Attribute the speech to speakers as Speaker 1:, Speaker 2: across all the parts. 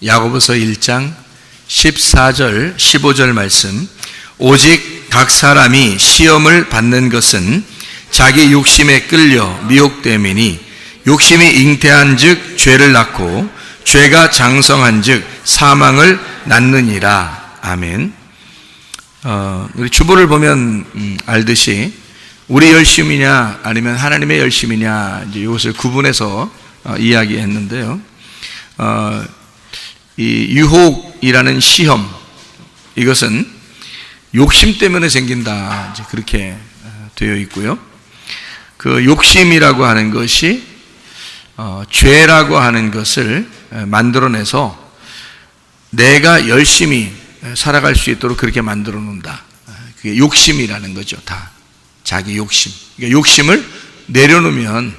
Speaker 1: 야고보서 1장 14절 15절 말씀. 오직 각 사람이 시험을 받는 것은 자기 욕심에 끌려 미혹됨이니 욕심이 잉태한 즉 죄를 낳고 죄가 장성한 즉 사망을 낳느니라. 아멘. 우리 주보를 보면 알듯이 우리 열심이냐 아니면 하나님의 열심이냐 이제 이것을 구분해서 이야기했는데요. 이 유혹이라는 시험, 이것은 욕심 때문에 생긴다, 이제 그렇게 되어 있고요. 그 욕심이라고 하는 것이 죄라고 하는 것을 만들어내서 내가 열심히 살아갈 수 있도록 그렇게 만들어 놓는다. 그게 욕심이라는 거죠. 다 자기 욕심. 그러니까 욕심을 내려놓으면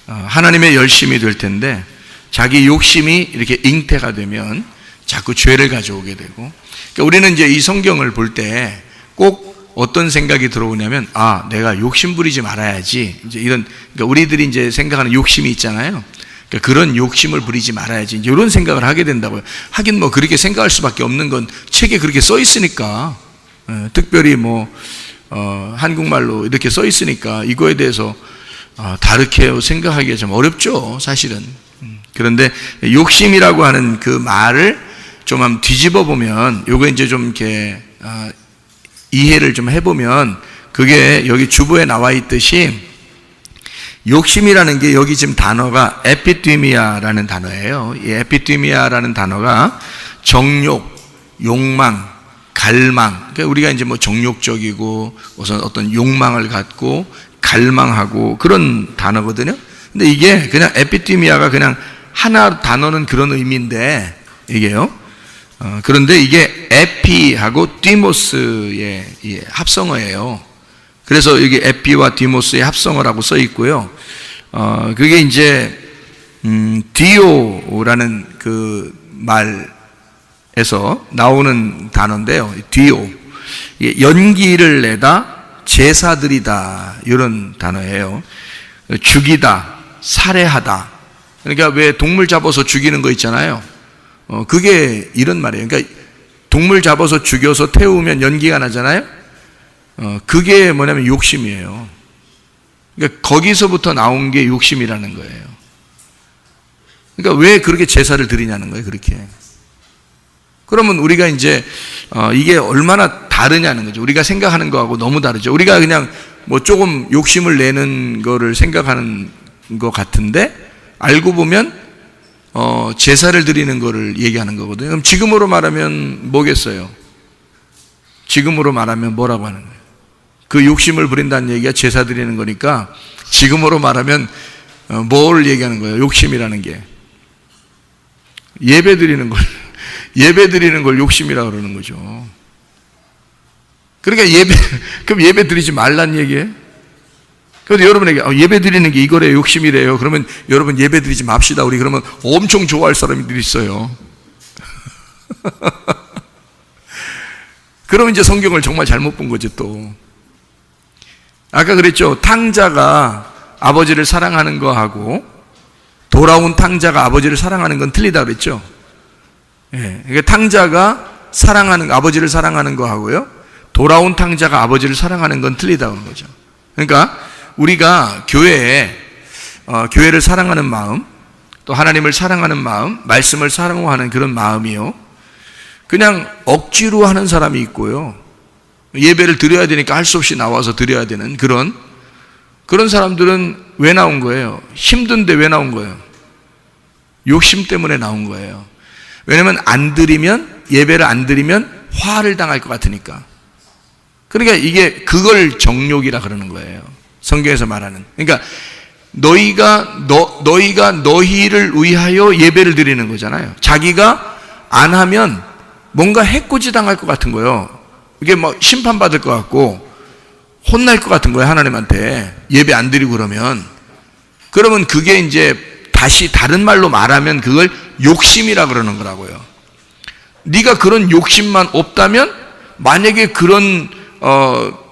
Speaker 1: 하나님의 열심이 될 텐데, 자기 욕심이 이렇게 잉태가 되면 자꾸 죄를 가져오게 되고. 그러니까 우리는 이제 이 성경을 볼 때 꼭 어떤 생각이 들어오냐면, 내가 욕심 부리지 말아야지. 이제 이런, 그러니까 우리들이 이제 생각하는 욕심이 있잖아요. 그러니까 그런 욕심을 부리지 말아야지. 이제 이런 생각을 하게 된다고요. 하긴 뭐 그렇게 생각할 수밖에 없는 건 책에 그렇게 써 있으니까. 특별히 한국말로 이렇게 써 있으니까 이거에 대해서 다르게 생각하기가 좀 어렵죠, 사실은. 그런데 욕심이라고 하는 그 말을 좀 한번 뒤집어 보면, 요거 이제 좀 이렇게 이해를 좀 해보면, 그게 여기 주보에 나와 있듯이 욕심이라는 게, 여기 지금 단어가 에피디미아라는 단어예요. 이 에피디미아라는 단어가 정욕, 욕망, 갈망. 그러니까 우리가 이제 뭐 정욕적이고 우선 어떤 욕망을 갖고 갈망하고 그런 단어거든요. 근데 이게 그냥 에피디미아가 그냥 하나 단어는 그런 의미인데, 이게요. 그런데 이게 에피하고 디모스의 합성어예요. 그래서 여기 에피와 디모스의 합성어라고 써 있고요. 그게 이제 디오라는 그 말에서 나오는 단어인데요. 디오, 연기를 내다, 제사드리다, 이런 단어예요. 죽이다, 살해하다. 그러니까 왜 동물 잡아서 죽이는 거 있잖아요. 그게 이런 말이에요. 그러니까 동물 잡아서 죽여서 태우면 연기가 나잖아요. 그게 뭐냐면 욕심이에요. 그러니까 거기서부터 나온 게 욕심이라는 거예요. 그러니까 왜 그렇게 제사를 드리냐는 거예요, 그렇게. 그러면 우리가 이제 이게 얼마나 다르냐는 거죠. 우리가 생각하는 거하고 너무 다르죠. 우리가 그냥 뭐 조금 욕심을 내는 거를 생각하는 것 같은데, 알고 보면 제사를 드리는 거를 얘기하는 거거든요. 그럼 지금으로 말하면 뭐겠어요? 지금으로 말하면 뭐라고 하는 거예요? 그 욕심을 부린다는 얘기가 제사 드리는 거니까, 지금으로 말하면 뭘 얘기하는 거예요? 욕심이라는 게 예배 드리는 걸 욕심이라고 그러는 거죠. 그러니까 그럼 예배 드리지 말란 얘기예요? 그런데 여러분에게 예배 드리는 게 이거래요, 욕심이래요. 그러면 여러분 예배 드리지 맙시다. 우리 그러면 엄청 좋아할 사람들이 있어요. 그러면 이제 성경을 정말 잘못 본 거지 또. 아까 그랬죠. 탕자가 아버지를 사랑하는 거하고 돌아온 탕자가 아버지를 사랑하는 건 틀리다 그랬죠. 그러니까 탕자가 아버지를 사랑하는 거하고요, 돌아온 탕자가 아버지를 사랑하는 건 틀리다 그런 거죠. 그러니까 우리가 교회를 사랑하는 마음, 또 하나님을 사랑하는 마음, 말씀을 사랑하는 그런 마음이요, 그냥 억지로 하는 사람이 있고요, 예배를 드려야 되니까 할 수 없이 나와서 드려야 되는 그런 사람들은 왜 나온 거예요? 힘든데 왜 나온 거예요? 욕심 때문에 나온 거예요. 왜냐면 예배를 안 드리면 화를 당할 것 같으니까. 그러니까 그걸 정욕이라 그러는 거예요, 성경에서 말하는. 그러니까 너희가 너희를 위하여 예배를 드리는 거잖아요. 자기가 안 하면 뭔가 해코지 당할 것 같은 거예요. 이게 뭐 심판받을 것 같고 혼날 것 같은 거예요, 하나님한테. 예배 안 드리고 그러면 그게 이제 다시 다른 말로 말하면 그걸 욕심이라 그러는 거라고요. 네가 그런 욕심만 없다면, 만약에 그런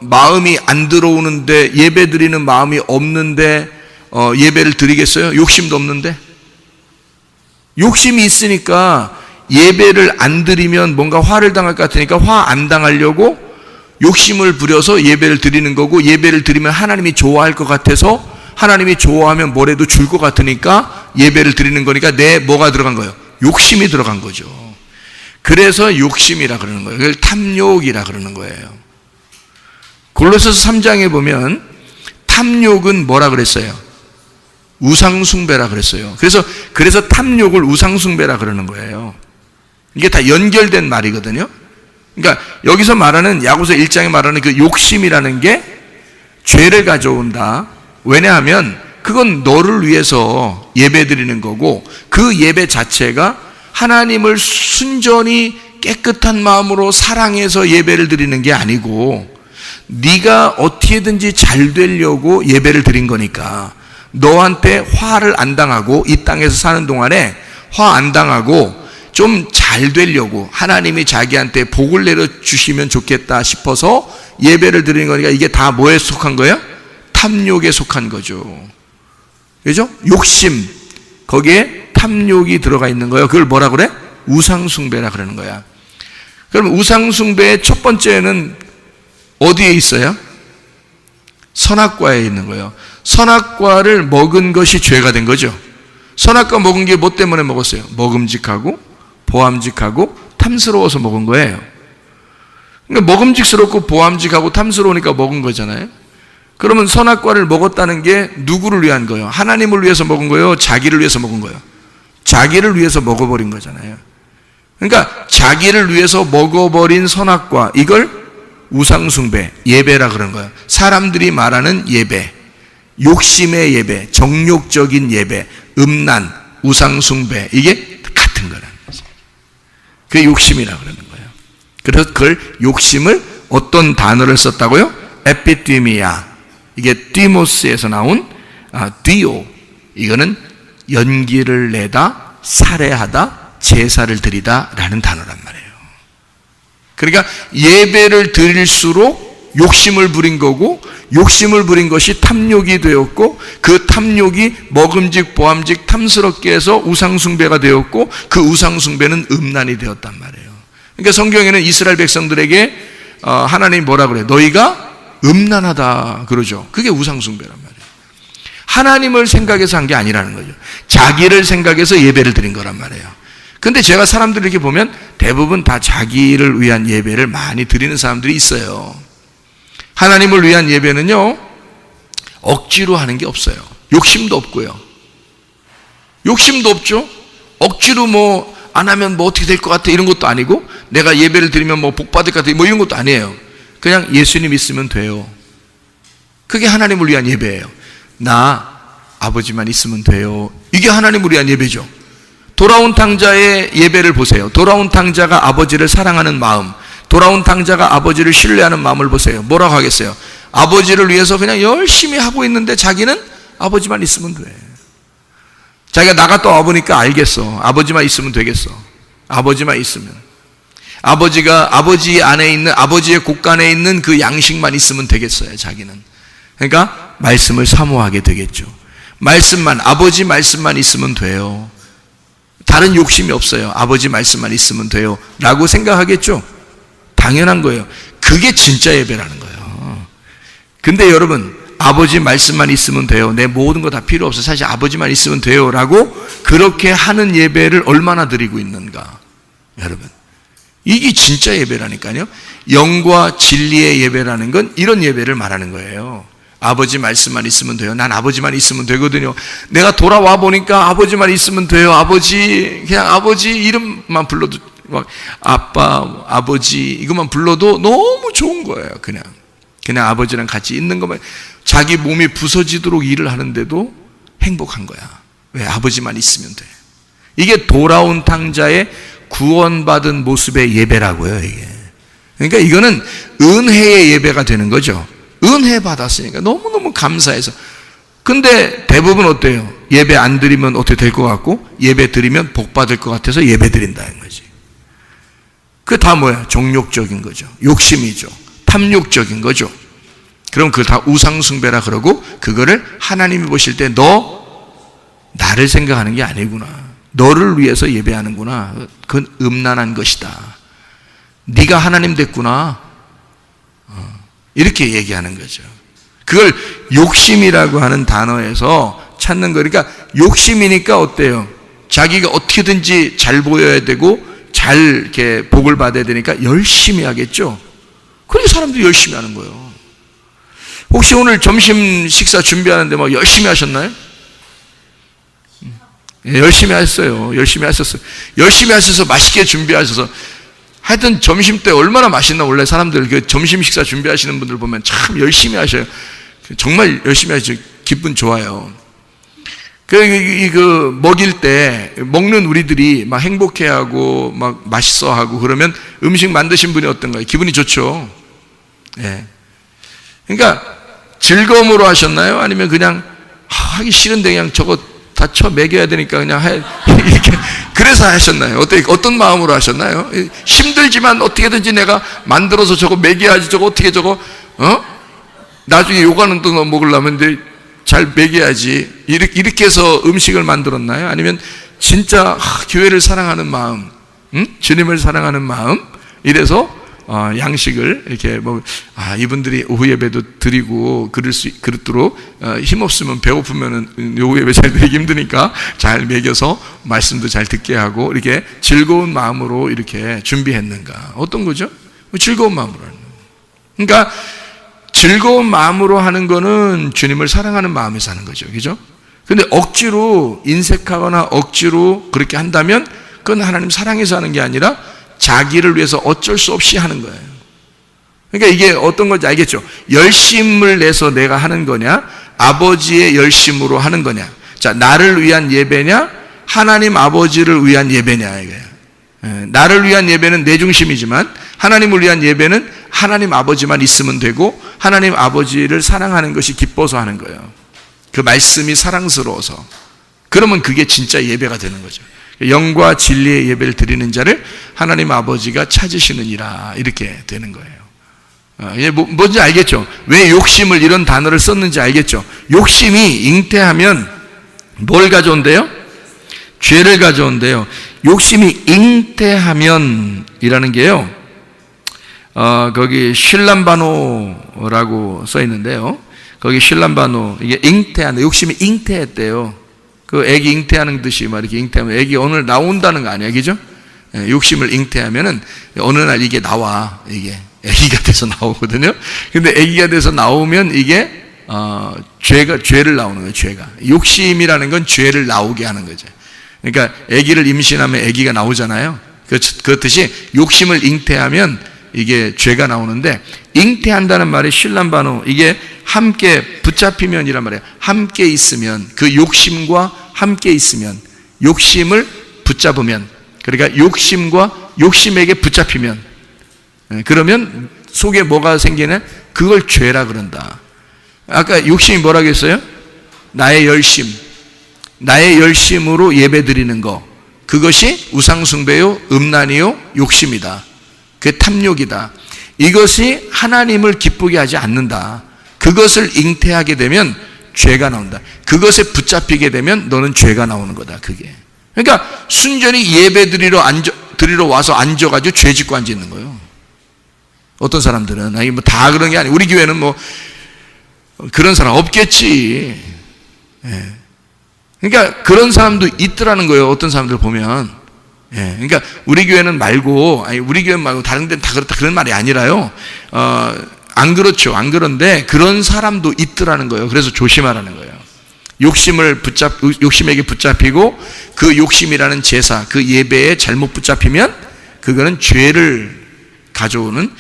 Speaker 1: 마음이 안 들어오는데, 예배 드리는 마음이 없는데 예배를 드리겠어요? 욕심도 없는데? 욕심이 있으니까 예배를 안 드리면 뭔가 화를 당할 것 같으니까 화 안 당하려고 욕심을 부려서 예배를 드리는 거고, 예배를 드리면 하나님이 좋아할 것 같아서 하나님이 좋아하면 뭐래도 줄 것 같으니까 예배를 드리는 거니까 내 뭐가 들어간 거예요? 욕심이 들어간 거죠. 그래서 욕심이라 그러는 거예요. 그걸 탐욕이라 그러는 거예요. 골로새서 3장에 보면 탐욕은 뭐라 그랬어요? 우상숭배라 그랬어요. 그래서 탐욕을 우상숭배라 그러는 거예요. 이게 다 연결된 말이거든요. 그러니까 여기서 말하는, 야고보서 1장에 말하는 그 욕심이라는 게 죄를 가져온다. 왜냐하면 그건 너를 위해서 예배 드리는 거고, 그 예배 자체가 하나님을 순전히 깨끗한 마음으로 사랑해서 예배를 드리는 게 아니고, 네가 어떻게든지 잘 되려고 예배를 드린 거니까, 너한테 화를 안 당하고 이 땅에서 사는 동안에 화 안 당하고 좀 잘 되려고 하나님이 자기한테 복을 내려주시면 좋겠다 싶어서 예배를 드리는 거니까, 이게 다 뭐에 속한 거예요? 탐욕에 속한 거죠. 그죠? 욕심, 거기에 탐욕이 들어가 있는 거예요. 그걸 뭐라 그래? 우상숭배라 그러는 거야. 그럼 우상숭배의 첫 번째는 어디에 있어요? 선악과에 있는 거예요. 선악과를 먹은 것이 죄가 된 거죠. 선악과 먹은 게 뭐 때문에 먹었어요? 먹음직하고 보암직하고 탐스러워서 먹은 거예요. 그러니까 먹음직스럽고 보암직하고 탐스러우니까 먹은 거잖아요. 그러면 선악과를 먹었다는 게 누구를 위한 거예요? 하나님을 위해서 먹은 거예요? 자기를 위해서 먹은 거예요? 자기를 위해서 먹어버린 거잖아요. 그러니까 자기를 위해서 먹어버린 선악과, 이걸 우상숭배, 예배라 그러는 거예요. 사람들이 말하는 예배, 욕심의 예배, 정욕적인 예배, 음란, 우상숭배, 이게 같은 거라는 거죠. 그게 욕심이라 그러는 거예요. 그래서 그걸 욕심을 어떤 단어를 썼다고요? 에피띠미아. 이게 디모스에서 나온 디오. 이거는 연기를 내다, 살해하다, 제사를 드리다 라는 단어란 말이에요. 그러니까 예배를 드릴수록 욕심을 부린 거고, 욕심을 부린 것이 탐욕이 되었고, 그 탐욕이 먹음직 보암직 탐스럽게 해서 우상숭배가 되었고, 그 우상숭배는 음란이 되었단 말이에요. 그러니까 성경에는 이스라엘 백성들에게 하나님이 뭐라 그래요? 너희가 음란하다 그러죠. 그게 우상숭배란 말이에요. 하나님을 생각해서 한 게 아니라는 거죠. 자기를 생각해서 예배를 드린 거란 말이에요. 근데 제가 사람들 이렇게 보면 대부분 다 자기를 위한 예배를 많이 드리는 사람들이 있어요. 하나님을 위한 예배는요, 억지로 하는 게 없어요. 욕심도 없고요. 욕심도 없죠. 억지로 뭐 안 하면 뭐 어떻게 될 것 같아 이런 것도 아니고, 내가 예배를 드리면 뭐 복 받을 것 같아 뭐 이런 것도 아니에요. 그냥 예수님 있으면 돼요. 그게 하나님을 위한 예배예요. 나 아버지만 있으면 돼요. 이게 하나님을 위한 예배죠. 돌아온 탕자의 예배를 보세요. 돌아온 탕자가 아버지를 사랑하는 마음, 돌아온 탕자가 아버지를 신뢰하는 마음을 보세요. 뭐라고 하겠어요? 아버지를 위해서 그냥 열심히 하고 있는데 자기는 아버지만 있으면 돼. 자기가 나갔다 와보니까 알겠어. 아버지만 있으면 되겠어. 아버지만 있으면. 아버지가 아버지 안에 있는, 아버지의 곳간에 있는 그 양식만 있으면 되겠어요, 자기는. 그러니까 말씀을 사모하게 되겠죠. 말씀만, 아버지 말씀만 있으면 돼요. 다른 욕심이 없어요. 아버지 말씀만 있으면 돼요 라고 생각하겠죠. 당연한 거예요. 그게 진짜 예배라는 거예요. 근데 여러분, 아버지 말씀만 있으면 돼요, 내 모든 거 다 필요 없어, 사실 아버지만 있으면 돼요 라고 그렇게 하는 예배를 얼마나 드리고 있는가. 여러분, 이게 진짜 예배라니까요. 영과 진리의 예배라는 건 이런 예배를 말하는 거예요. 아버지 말씀만 있으면 돼요. 난 아버지만 있으면 되거든요. 내가 돌아와 보니까 아버지만 있으면 돼요. 아버지, 그냥 아버지 이름만 불러도, 막 아빠, 아버지 이것만 불러도 너무 좋은 거예요. 그냥 아버지랑 같이 있는 것만, 자기 몸이 부서지도록 일을 하는데도 행복한 거야. 왜? 아버지만 있으면 돼. 이게 돌아온 탕자의 구원받은 모습의 예배라고요, 이게. 그러니까 이거는 은혜의 예배가 되는 거죠. 은혜 받았으니까 너무너무 감사해서. 근데 대부분 어때요? 예배 안 드리면 어떻게 될 것 같고, 예배 드리면 복 받을 것 같아서 예배 드린다는 거지. 그게 다 뭐야? 정욕적인 거죠. 욕심이죠. 탐욕적인 거죠. 그럼 그걸 다 우상숭배라 그러고, 그거를 하나님이 보실 때 너 나를 생각하는 게 아니구나, 너를 위해서 예배하는구나. 그건 음란한 것이다. 네가 하나님 됐구나. 이렇게 얘기하는 거죠. 그걸 욕심이라고 하는 단어에서 찾는 거. 그러니까 욕심이니까 어때요? 자기가 어떻게든지 잘 보여야 되고 잘 이렇게 복을 받아야 되니까 열심히 하겠죠. 그러니까 사람들이 열심히 하는 거예요. 혹시 오늘 점심 식사 준비하는데 막 열심히 하셨나요? 예, 열심히 하셨어요. 열심히 하셨어요. 열심히 하셔서 맛있게 준비하셔서 하여튼 점심 때 얼마나 맛있나. 원래 사람들 그 점심 식사 준비하시는 분들 보면 참 열심히 하셔요. 정말 열심히 하시죠. 기분 좋아요. 그 먹일 때 먹는 우리들이 막 행복해하고 막 맛있어하고 그러면 음식 만드신 분이 어떤가요? 기분이 좋죠. 예. 그러니까 즐거움으로 하셨나요? 아니면 그냥 하기 싫은데 그냥 저거 다 쳐 먹여야 되니까 그냥 이렇게 그래서 하셨나요? 어떤 마음으로 하셨나요? 힘들지만 어떻게든지 내가 만들어서 저거 먹여야지. 저거 어떻게 저거 나중에 요가는 또 먹으려면 이제 잘 먹여야지. 이렇게 해서 음식을 만들었나요? 아니면 진짜 교회를 사랑하는 마음, 주님을 사랑하는 마음, 이래서 양식을 이렇게 이분들이 오후 예배도 드리고 그릇도록 힘없으면 배고프면 오후 예배 잘 드리기 힘드니까 잘 먹여서 말씀도 잘 듣게 하고 이렇게 즐거운 마음으로 이렇게 준비했는가? 어떤 거죠? 즐거운 마음으로 하는 거예요. 그러니까 즐거운 마음으로 하는 거는 주님을 사랑하는 마음에서 하는 거죠. 그죠? 근데 억지로 인색하거나 억지로 그렇게 한다면 그건 하나님 사랑해서 하는 게 아니라 자기를 위해서 어쩔 수 없이 하는 거예요. 그러니까 이게 어떤 건지 알겠죠? 열심을 내서 내가 하는 거냐? 아버지의 열심으로 하는 거냐? 자, 나를 위한 예배냐? 하나님 아버지를 위한 예배냐? 이거예요. 나를 위한 예배는 내 중심이지만 하나님을 위한 예배는 하나님 아버지만 있으면 되고 하나님 아버지를 사랑하는 것이 기뻐서 하는 거예요. 그 말씀이 사랑스러워서. 그러면 그게 진짜 예배가 되는 거죠. 영과 진리의 예배를 드리는 자를 하나님 아버지가 찾으시느니라, 이렇게 되는 거예요. 이게 뭔지 알겠죠? 왜 욕심을 이런 단어를 썼는지 알겠죠? 욕심이 잉태하면 뭘 가져온대요? 죄를 가져온대요. 욕심이 잉태하면 이라는 게요, 거기 슐람바노라고 써 있는데요. 거기 슐람바노, 이게 잉태한다. 욕심이 잉태했대요. 그 애기 잉태하는 듯이 막 이렇게 잉태하면 애기 오늘 나온다는 거 아니야, 그죠? 욕심을 잉태하면은 어느 날 이게 나와. 이게 애기가 돼서 나오거든요. 근데 애기가 돼서 나오면 이게 죄를 나오는 거예요. 죄가. 욕심이라는 건 죄를 나오게 하는 거죠. 그러니까 애기를 임신하면 애기가 나오잖아요. 그렇듯이 욕심을 잉태하면 이게 죄가 나오는데, 잉태한다는 말이 슐람바노, 이게 함께 붙잡히면이란 말이에요. 함께 있으면, 그 욕심과 함께 있으면, 욕심을 붙잡으면, 그러니까 욕심과 욕심에게 붙잡히면, 그러면 속에 뭐가 생기냐? 그걸 죄라 그런다. 아까 욕심이 뭐라고 했어요? 나의 열심, 나의 열심으로 예배 드리는 거, 그것이 우상숭배요, 음란이요, 욕심이다. 그게 탐욕이다. 이것이 하나님을 기쁘게 하지 않는다. 그것을 잉태하게 되면 죄가 나온다. 그것에 붙잡히게 되면 너는 죄가 나오는 거다. 그게. 그러니까 순전히 예배 드리러 와서 앉아가지고 죄 짓고 앉아 있는 거예요. 어떤 사람들은 아니 뭐 다 그런 게 아니에요. 우리 교회는 뭐 그런 사람 없겠지. 예. 그러니까 그런 사람도 있더라는 거예요. 어떤 사람들 보면. 예, 그러니까 우리 교회는 말고, 아니 우리 교회 말고 다른 데는 다 그렇다 그런 말이 아니라요. 안 그렇죠. 안 그런데 그런 사람도 있더라는 거예요. 그래서 조심하라는 거예요. 욕심에게 붙잡히고 그 욕심이라는 제사, 그 예배에 잘못 붙잡히면 그거는 죄를 가져오는,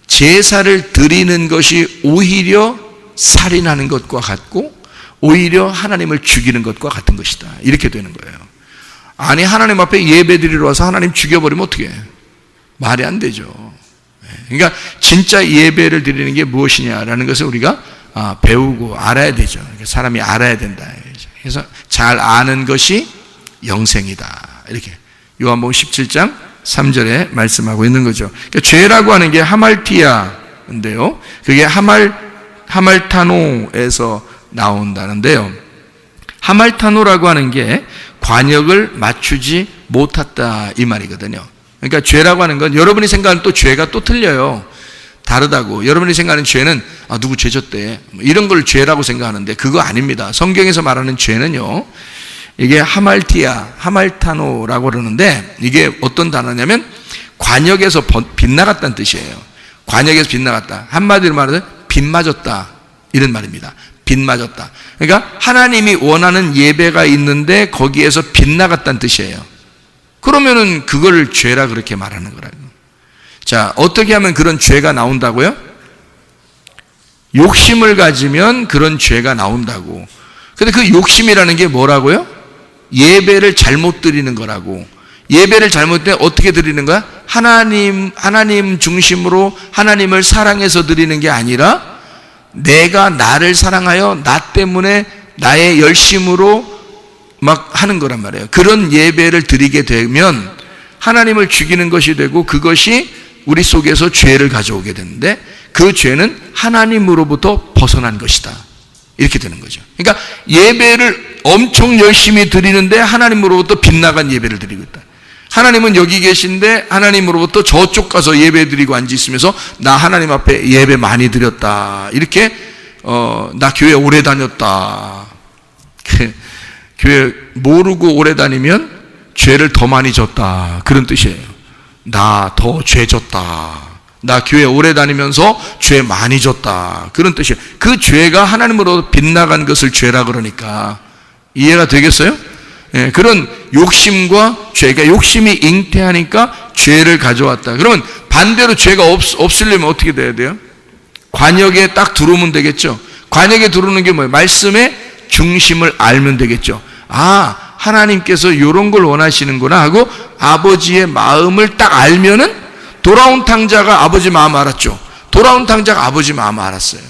Speaker 1: 제사를 드리는 것이 오히려 살인하는 것과 같고 오히려 하나님을 죽이는 것과 같은 것이다. 이렇게 되는 거예요. 아니 하나님 앞에 예배 드리러 와서 하나님 죽여버리면 어떻게 해요? 말이 안 되죠. 그러니까 진짜 예배를 드리는 게 무엇이냐라는 것을 우리가 배우고 알아야 되죠. 사람이 알아야 된다. 그래서 잘 아는 것이 영생이다. 이렇게 요한복음 17장 3절에 말씀하고 있는 거죠. 그러니까 죄라고 하는 게 하말티아인데요. 그게 하말타노에서 나온다는데요. 하말타노라고 하는 게 관역을 맞추지 못했다 이 말이거든요. 그러니까 죄라고 하는 건 여러분이 생각하는 또 죄가 또 틀려요. 다르다고. 여러분이 생각하는 죄는 누구 죄 졌대 이런 걸 죄라고 생각하는데 그거 아닙니다. 성경에서 말하는 죄는요, 이게 하말티아, 하말타노라고 그러는데 이게 어떤 단어냐면 관역에서 빗나갔다는 뜻이에요. 관역에서 빗나갔다. 한마디로 말하면 빗 맞았다 이런 말입니다. 빗 맞았다. 그러니까 하나님이 원하는 예배가 있는데 거기에서 빗나갔다는 뜻이에요. 그러면은 그걸 죄라 그렇게 말하는 거라고. 자, 어떻게 하면 그런 죄가 나온다고요? 욕심을 가지면 그런 죄가 나온다고. 근데 그 욕심이라는 게 뭐라고요? 예배를 잘못 드리는 거라고. 예배를 잘못 때 어떻게 드리는 거야? 하나님 중심으로 하나님을 사랑해서 드리는 게 아니라 내가 나를 사랑하여 나 때문에 나의 열심으로 막 하는 거란 말이에요. 그런 예배를 드리게 되면 하나님을 죽이는 것이 되고 그것이 우리 속에서 죄를 가져오게 되는데 그 죄는 하나님으로부터 벗어난 것이다. 이렇게 되는 거죠. 그러니까 예배를 엄청 열심히 드리는데 하나님으로부터 빗나간 예배를 드리고 있다. 하나님은 여기 계신데 하나님으로부터 저쪽 가서 예배 드리고 앉아 있으면서 나 하나님 앞에 예배 많이 드렸다. 이렇게 나 교회 오래 다녔다. 교회 모르고 오래 다니면 죄를 더 많이 졌다. 그런 뜻이에요. 나 더 죄 졌다. 나 교회 오래 다니면서 죄 많이 졌다. 그런 뜻이에요. 그 죄가 하나님으로 빗나간 것을 죄라 그러니까 이해가 되겠어요? 예, 그런 욕심과 죄가 욕심이 잉태하니까 죄를 가져왔다. 그러면 반대로 죄가 없으려면 어떻게 돼야 돼요? 관역에 딱 들어오면 되겠죠. 관역에 들어오는 게 뭐예요? 말씀의 중심을 알면 되겠죠. 하나님께서 이런 걸 원하시는구나 하고 아버지의 마음을 딱 알면은 돌아온 탕자가 아버지 마음 알았죠. 돌아온 탕자가 아버지 마음 알았어요.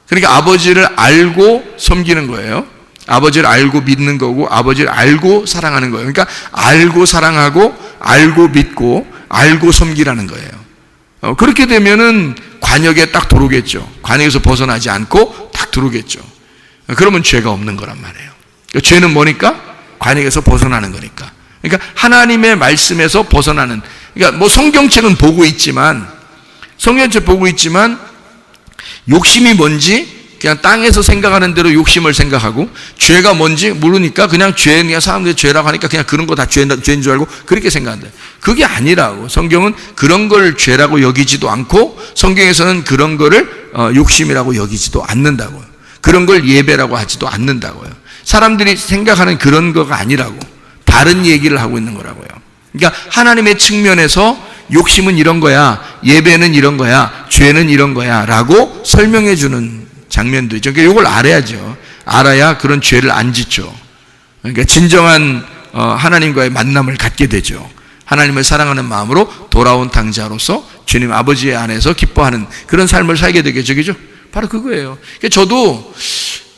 Speaker 1: 그러니까 아버지를 알고 섬기는 거예요. 아버지를 알고 믿는 거고 아버지를 알고 사랑하는 거예요. 그러니까 알고 사랑하고 알고 믿고 알고 섬기라는 거예요. 그렇게 되면은 관역에 딱 들어오겠죠. 관역에서 벗어나지 않고 딱 들어오겠죠. 그러면 죄가 없는 거란 말이에요. 죄는 뭐니까? 관역에서 벗어나는 거니까. 그러니까 하나님의 말씀에서 벗어나는, 그러니까 뭐 성경책은 보고 있지만 욕심이 뭔지 그냥 땅에서 생각하는 대로 욕심을 생각하고 죄가 뭔지 모르니까 그냥 사람들이 죄라고 하니까 그냥 그런 거 다 죄인 줄 알고 그렇게 생각한다. 그게 아니라고. 성경은 그런 걸 죄라고 여기지도 않고 성경에서는 그런 거를 욕심이라고 여기지도 않는다고요. 그런 걸 예배라고 하지도 않는다고요. 사람들이 생각하는 그런 거가 아니라고. 다른 얘기를 하고 있는 거라고요. 그러니까 하나님의 측면에서 욕심은 이런 거야, 예배는 이런 거야, 죄는 이런 거야 라고 설명해 주는 장면도 있죠. 그러니까 이걸 알아야죠. 알아야 그런 죄를 안 짓죠. 그러니까 진정한 하나님과의 만남을 갖게 되죠. 하나님을 사랑하는 마음으로 돌아온 탕자로서 주님 아버지 안에서 기뻐하는 그런 삶을 살게 되겠죠. 그죠? 바로 그거예요. 그러니까 저도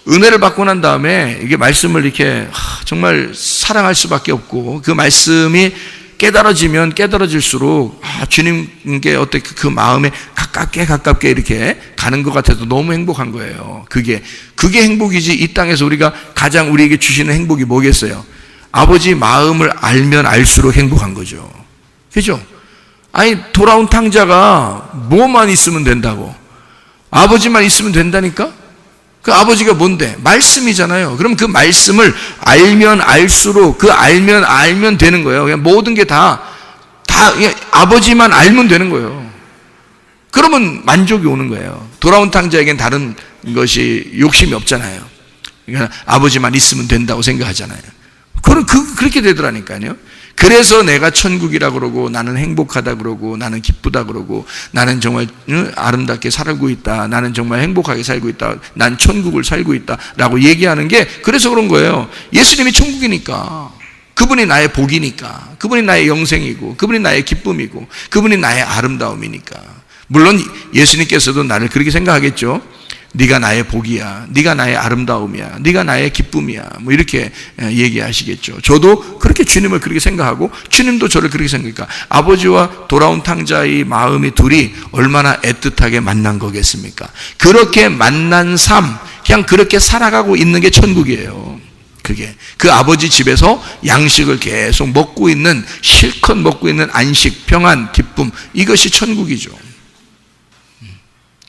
Speaker 1: 은혜를 받고 난 다음에 이게 말씀을 이렇게 정말 사랑할 수밖에 없고 그 말씀이 깨달아지면 깨달아질수록 주님께 어떻게 그 마음에 가깝게 이렇게 가는 것 같아서 너무 행복한 거예요. 그게 행복이지. 이 땅에서 우리가 가장 우리에게 주시는 행복이 뭐겠어요? 아버지 마음을 알면 알수록 행복한 거죠. 그죠? 아니 돌아온 탕자가 뭐만 있으면 된다고? 아버지만 있으면 된다니까? 그 아버지가 뭔데? 말씀이잖아요. 그럼 그 말씀을 알면 알수록 알면 되는 거예요. 그냥 모든 게 다 아버지만 알면 되는 거예요. 그러면 만족이 오는 거예요. 돌아온 탕자에겐 다른 것이 욕심이 없잖아요. 그러니까 아버지만 있으면 된다고 생각하잖아요. 그렇게 되더라니까요. 그래서 내가 천국이라 그러고 나는 행복하다 그러고 나는 기쁘다 그러고 나는 정말 아름답게 살고 있다. 나는 정말 행복하게 살고 있다. 난 천국을 살고 있다 라고 얘기하는 게 그래서 그런 거예요. 예수님이 천국이니까, 그분이 나의 복이니까, 그분이 나의 영생이고, 그분이 나의 기쁨이고, 그분이 나의 아름다움이니까. 물론 예수님께서도 나를 그렇게 생각하겠죠. 네가 나의 복이야, 네가 나의 아름다움이야, 네가 나의 기쁨이야, 뭐 이렇게 얘기하시겠죠. 저도 그렇게 주님을 그렇게 생각하고 주님도 저를 그렇게 생각하니까 아버지와 돌아온 탕자의 마음이 둘이 얼마나 애틋하게 만난 거겠습니까? 그렇게 만난 삶, 그냥 그렇게 살아가고 있는 게 천국이에요. 그게 그 아버지 집에서 양식을 계속 먹고 있는, 실컷 먹고 있는 안식, 평안, 기쁨, 이것이 천국이죠.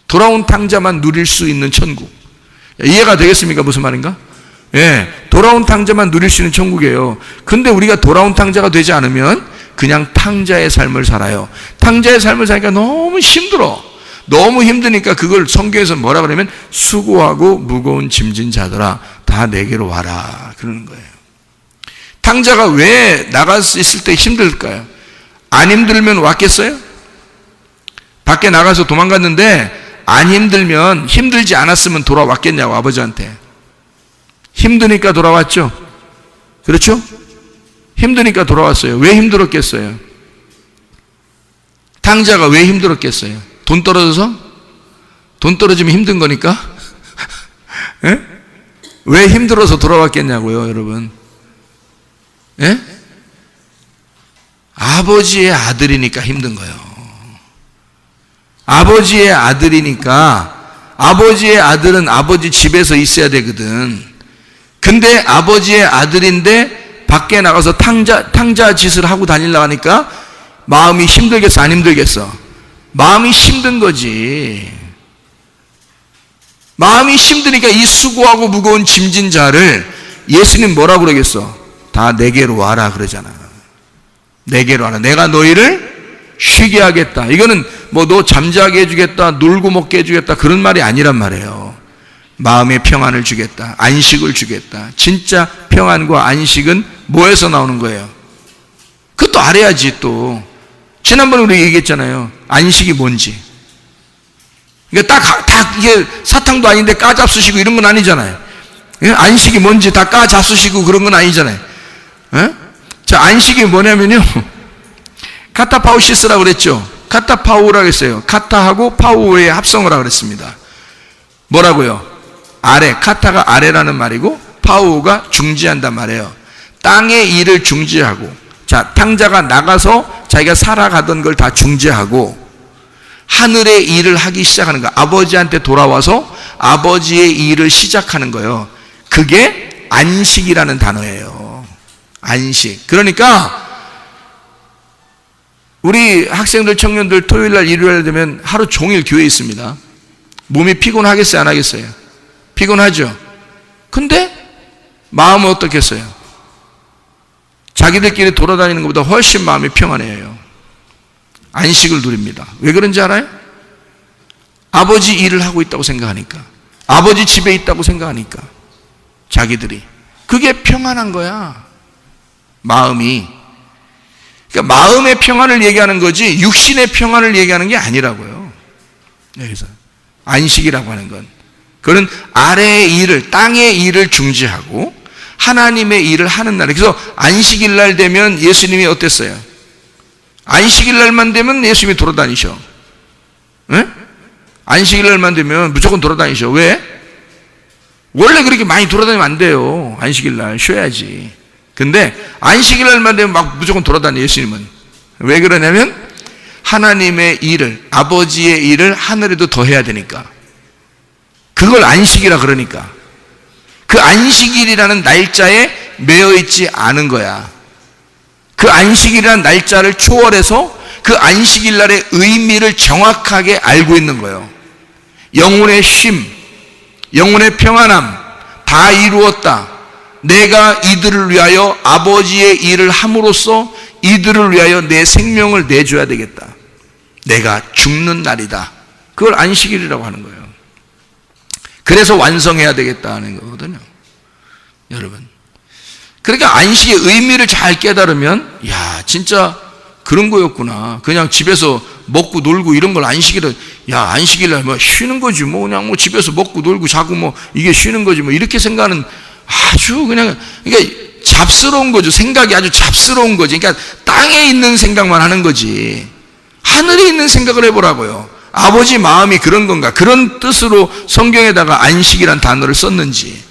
Speaker 1: 돌아온 탕자만 누릴 수 있는 천국. 이해가 되겠습니까? 무슨 말인가? 예, 돌아온 탕자만 누릴 수 있는 천국이에요. 근데 우리가 돌아온 탕자가 되지 않으면 그냥 탕자의 삶을 살아요. 탕자의 삶을 사니까 너무 힘들어. 너무 힘드니까 그걸 성경에서 뭐라 그러면 수고하고 무거운 짐진 자들아 다 내게로 와라 그러는 거예요. 탕자가 왜 나가서 있을 때 힘들까요? 안 힘들면 왔겠어요? 밖에 나가서 도망갔는데 안 힘들면, 힘들지 않았으면 돌아왔겠냐고, 아버지한테. 힘드니까 돌아왔죠? 그렇죠? 힘드니까 돌아왔어요. 왜 힘들었겠어요? 탕자가 왜 힘들었겠어요? 돈 떨어져서? 돈 떨어지면 힘든 거니까? 예? 왜 힘들어서 돌아왔겠냐고요, 여러분? 예? 아버지의 아들이니까 힘든 거예요. 아버지의 아들이니까, 아버지의 아들은 아버지 집에서 있어야 되거든. 근데 아버지의 아들인데 밖에 나가서 탕자 짓을 하고 다니려고 하니까 마음이 힘들겠어, 안 힘들겠어? 마음이 힘든 거지. 마음이 힘드니까 이 수고하고 무거운 짐진 자를 예수님 뭐라고 그러겠어? 다 내게로 와라 그러잖아. 내게로 와라. 내가 너희를 쉬게 하겠다. 이거는 뭐 너 잠자게 해주겠다, 놀고 먹게 해주겠다 그런 말이 아니란 말이에요. 마음의 평안을 주겠다, 안식을 주겠다. 진짜 평안과 안식은 뭐에서 나오는 거예요? 그것도 알아야지. 또 지난번에 우리 얘기했잖아요. 안식이 뭔지. 그러니까 다 이게 사탕도 아닌데 까잡수시고 이런 건 아니잖아요. 안식이 뭔지 다 까잡수시고 그런 건 아니잖아요. 자, 안식이 뭐냐면요, 카타파우시스라고 그랬죠. 카타파우라고 했어요. 카타하고 파우의 합성을 하고 그랬습니다. 뭐라고요? 아래, 카타가 아래라는 말이고 파우가 중지한단 말이에요. 땅의 일을 중지하고, 자, 탕자가 나가서 자기가 살아가던 걸 다 중지하고 하늘의 일을 하기 시작하는 거야. 아버지한테 돌아와서 아버지의 일을 시작하는 거예요. 그게 안식이라는 단어예요. 안식. 그러니까 우리 학생들, 청년들 토요일날, 일요일 되면 하루 종일 교회에 있습니다. 몸이 피곤하겠어요, 안 하겠어요? 피곤하죠. 근데 마음은 어떻겠어요? 자기들끼리 돌아다니는 것보다 훨씬 마음이 평안해요. 안식을 누립니다. 왜 그런지 알아요? 아버지 일을 하고 있다고 생각하니까, 아버지 집에 있다고 생각하니까, 자기들이. 그게 평안한 거야, 마음이. 그러니까 마음의 평안을 얘기하는 거지 육신의 평안을 얘기하는 게 아니라고요. 여기서 안식이라고 하는 건, 그건 아래의 일을, 땅의 일을 중지하고 하나님의 일을 하는 날. 그래서 안식일 날 되면 예수님이 어땠어요? 안식일 날만 되면 예수님이 돌아다니셔. 네? 안식일 날만 되면 무조건 돌아다니셔. 왜? 원래 그렇게 많이 돌아다니면 안 돼요. 안식일 날 쉬어야지. 근데 안식일 날만 되면 막 무조건 돌아다녀, 예수님은. 왜 그러냐면 하나님의 일을, 아버지의 일을 하늘에도 더 해야 되니까. 그걸 안식이라 그러니까. 그 안식일이라는 날짜에 매여 있지 않은 거야. 그 안식일이라는 날짜를 초월해서 그 안식일 날의 의미를 정확하게 알고 있는 거예요. 영혼의 쉼, 영혼의 평안함 다 이루었다. 내가 이들을 위하여 아버지의 일을 함으로써 이들을 위하여 내 생명을 내줘야 되겠다. 내가 죽는 날이다. 그걸 안식일이라고 하는 거예요. 그래서 완성해야 되겠다는 거거든요, 여러분. 그러니까 안식의 의미를 잘 깨달으면, 야, 진짜 그런 거였구나. 그냥 집에서 먹고 놀고 이런 걸 안식이라, 야, 안식일날 뭐 쉬는 거지, 뭐 그냥 뭐 집에서 먹고 놀고 자고 뭐 이게 쉬는 거지, 뭐 이렇게 생각하는, 아주 그냥, 그러니까 잡스러운 거죠. 생각이 아주 잡스러운 거지. 그러니까 땅에 있는 생각만 하는 거지. 하늘에 있는 생각을 해보라고요. 아버지 마음이 그런 건가? 그런 뜻으로 성경에다가 안식이란 단어를 썼는지.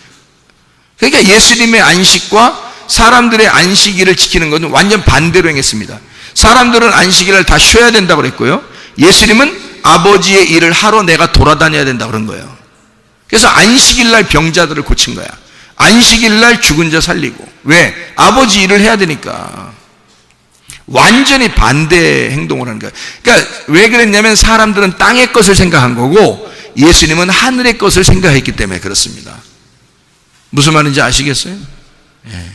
Speaker 1: 그러니까 예수님의 안식과 사람들의 안식일을 지키는 것은 완전 반대로 행했습니다. 사람들은 안식일을 다 쉬어야 된다고 그랬고요, 예수님은 아버지의 일을 하러 내가 돌아다녀야 된다고 그런 거예요. 그래서 안식일날 병자들을 고친 거야. 안식일 날 죽은 자 살리고. 왜? 아버지 일을 해야 되니까. 완전히 반대 행동을 하는 거예요. 그러니까 왜 그랬냐면 사람들은 땅의 것을 생각한 거고 예수님은 하늘의 것을 생각했기 때문에 그렇습니다. 무슨 말인지 아시겠어요? 예.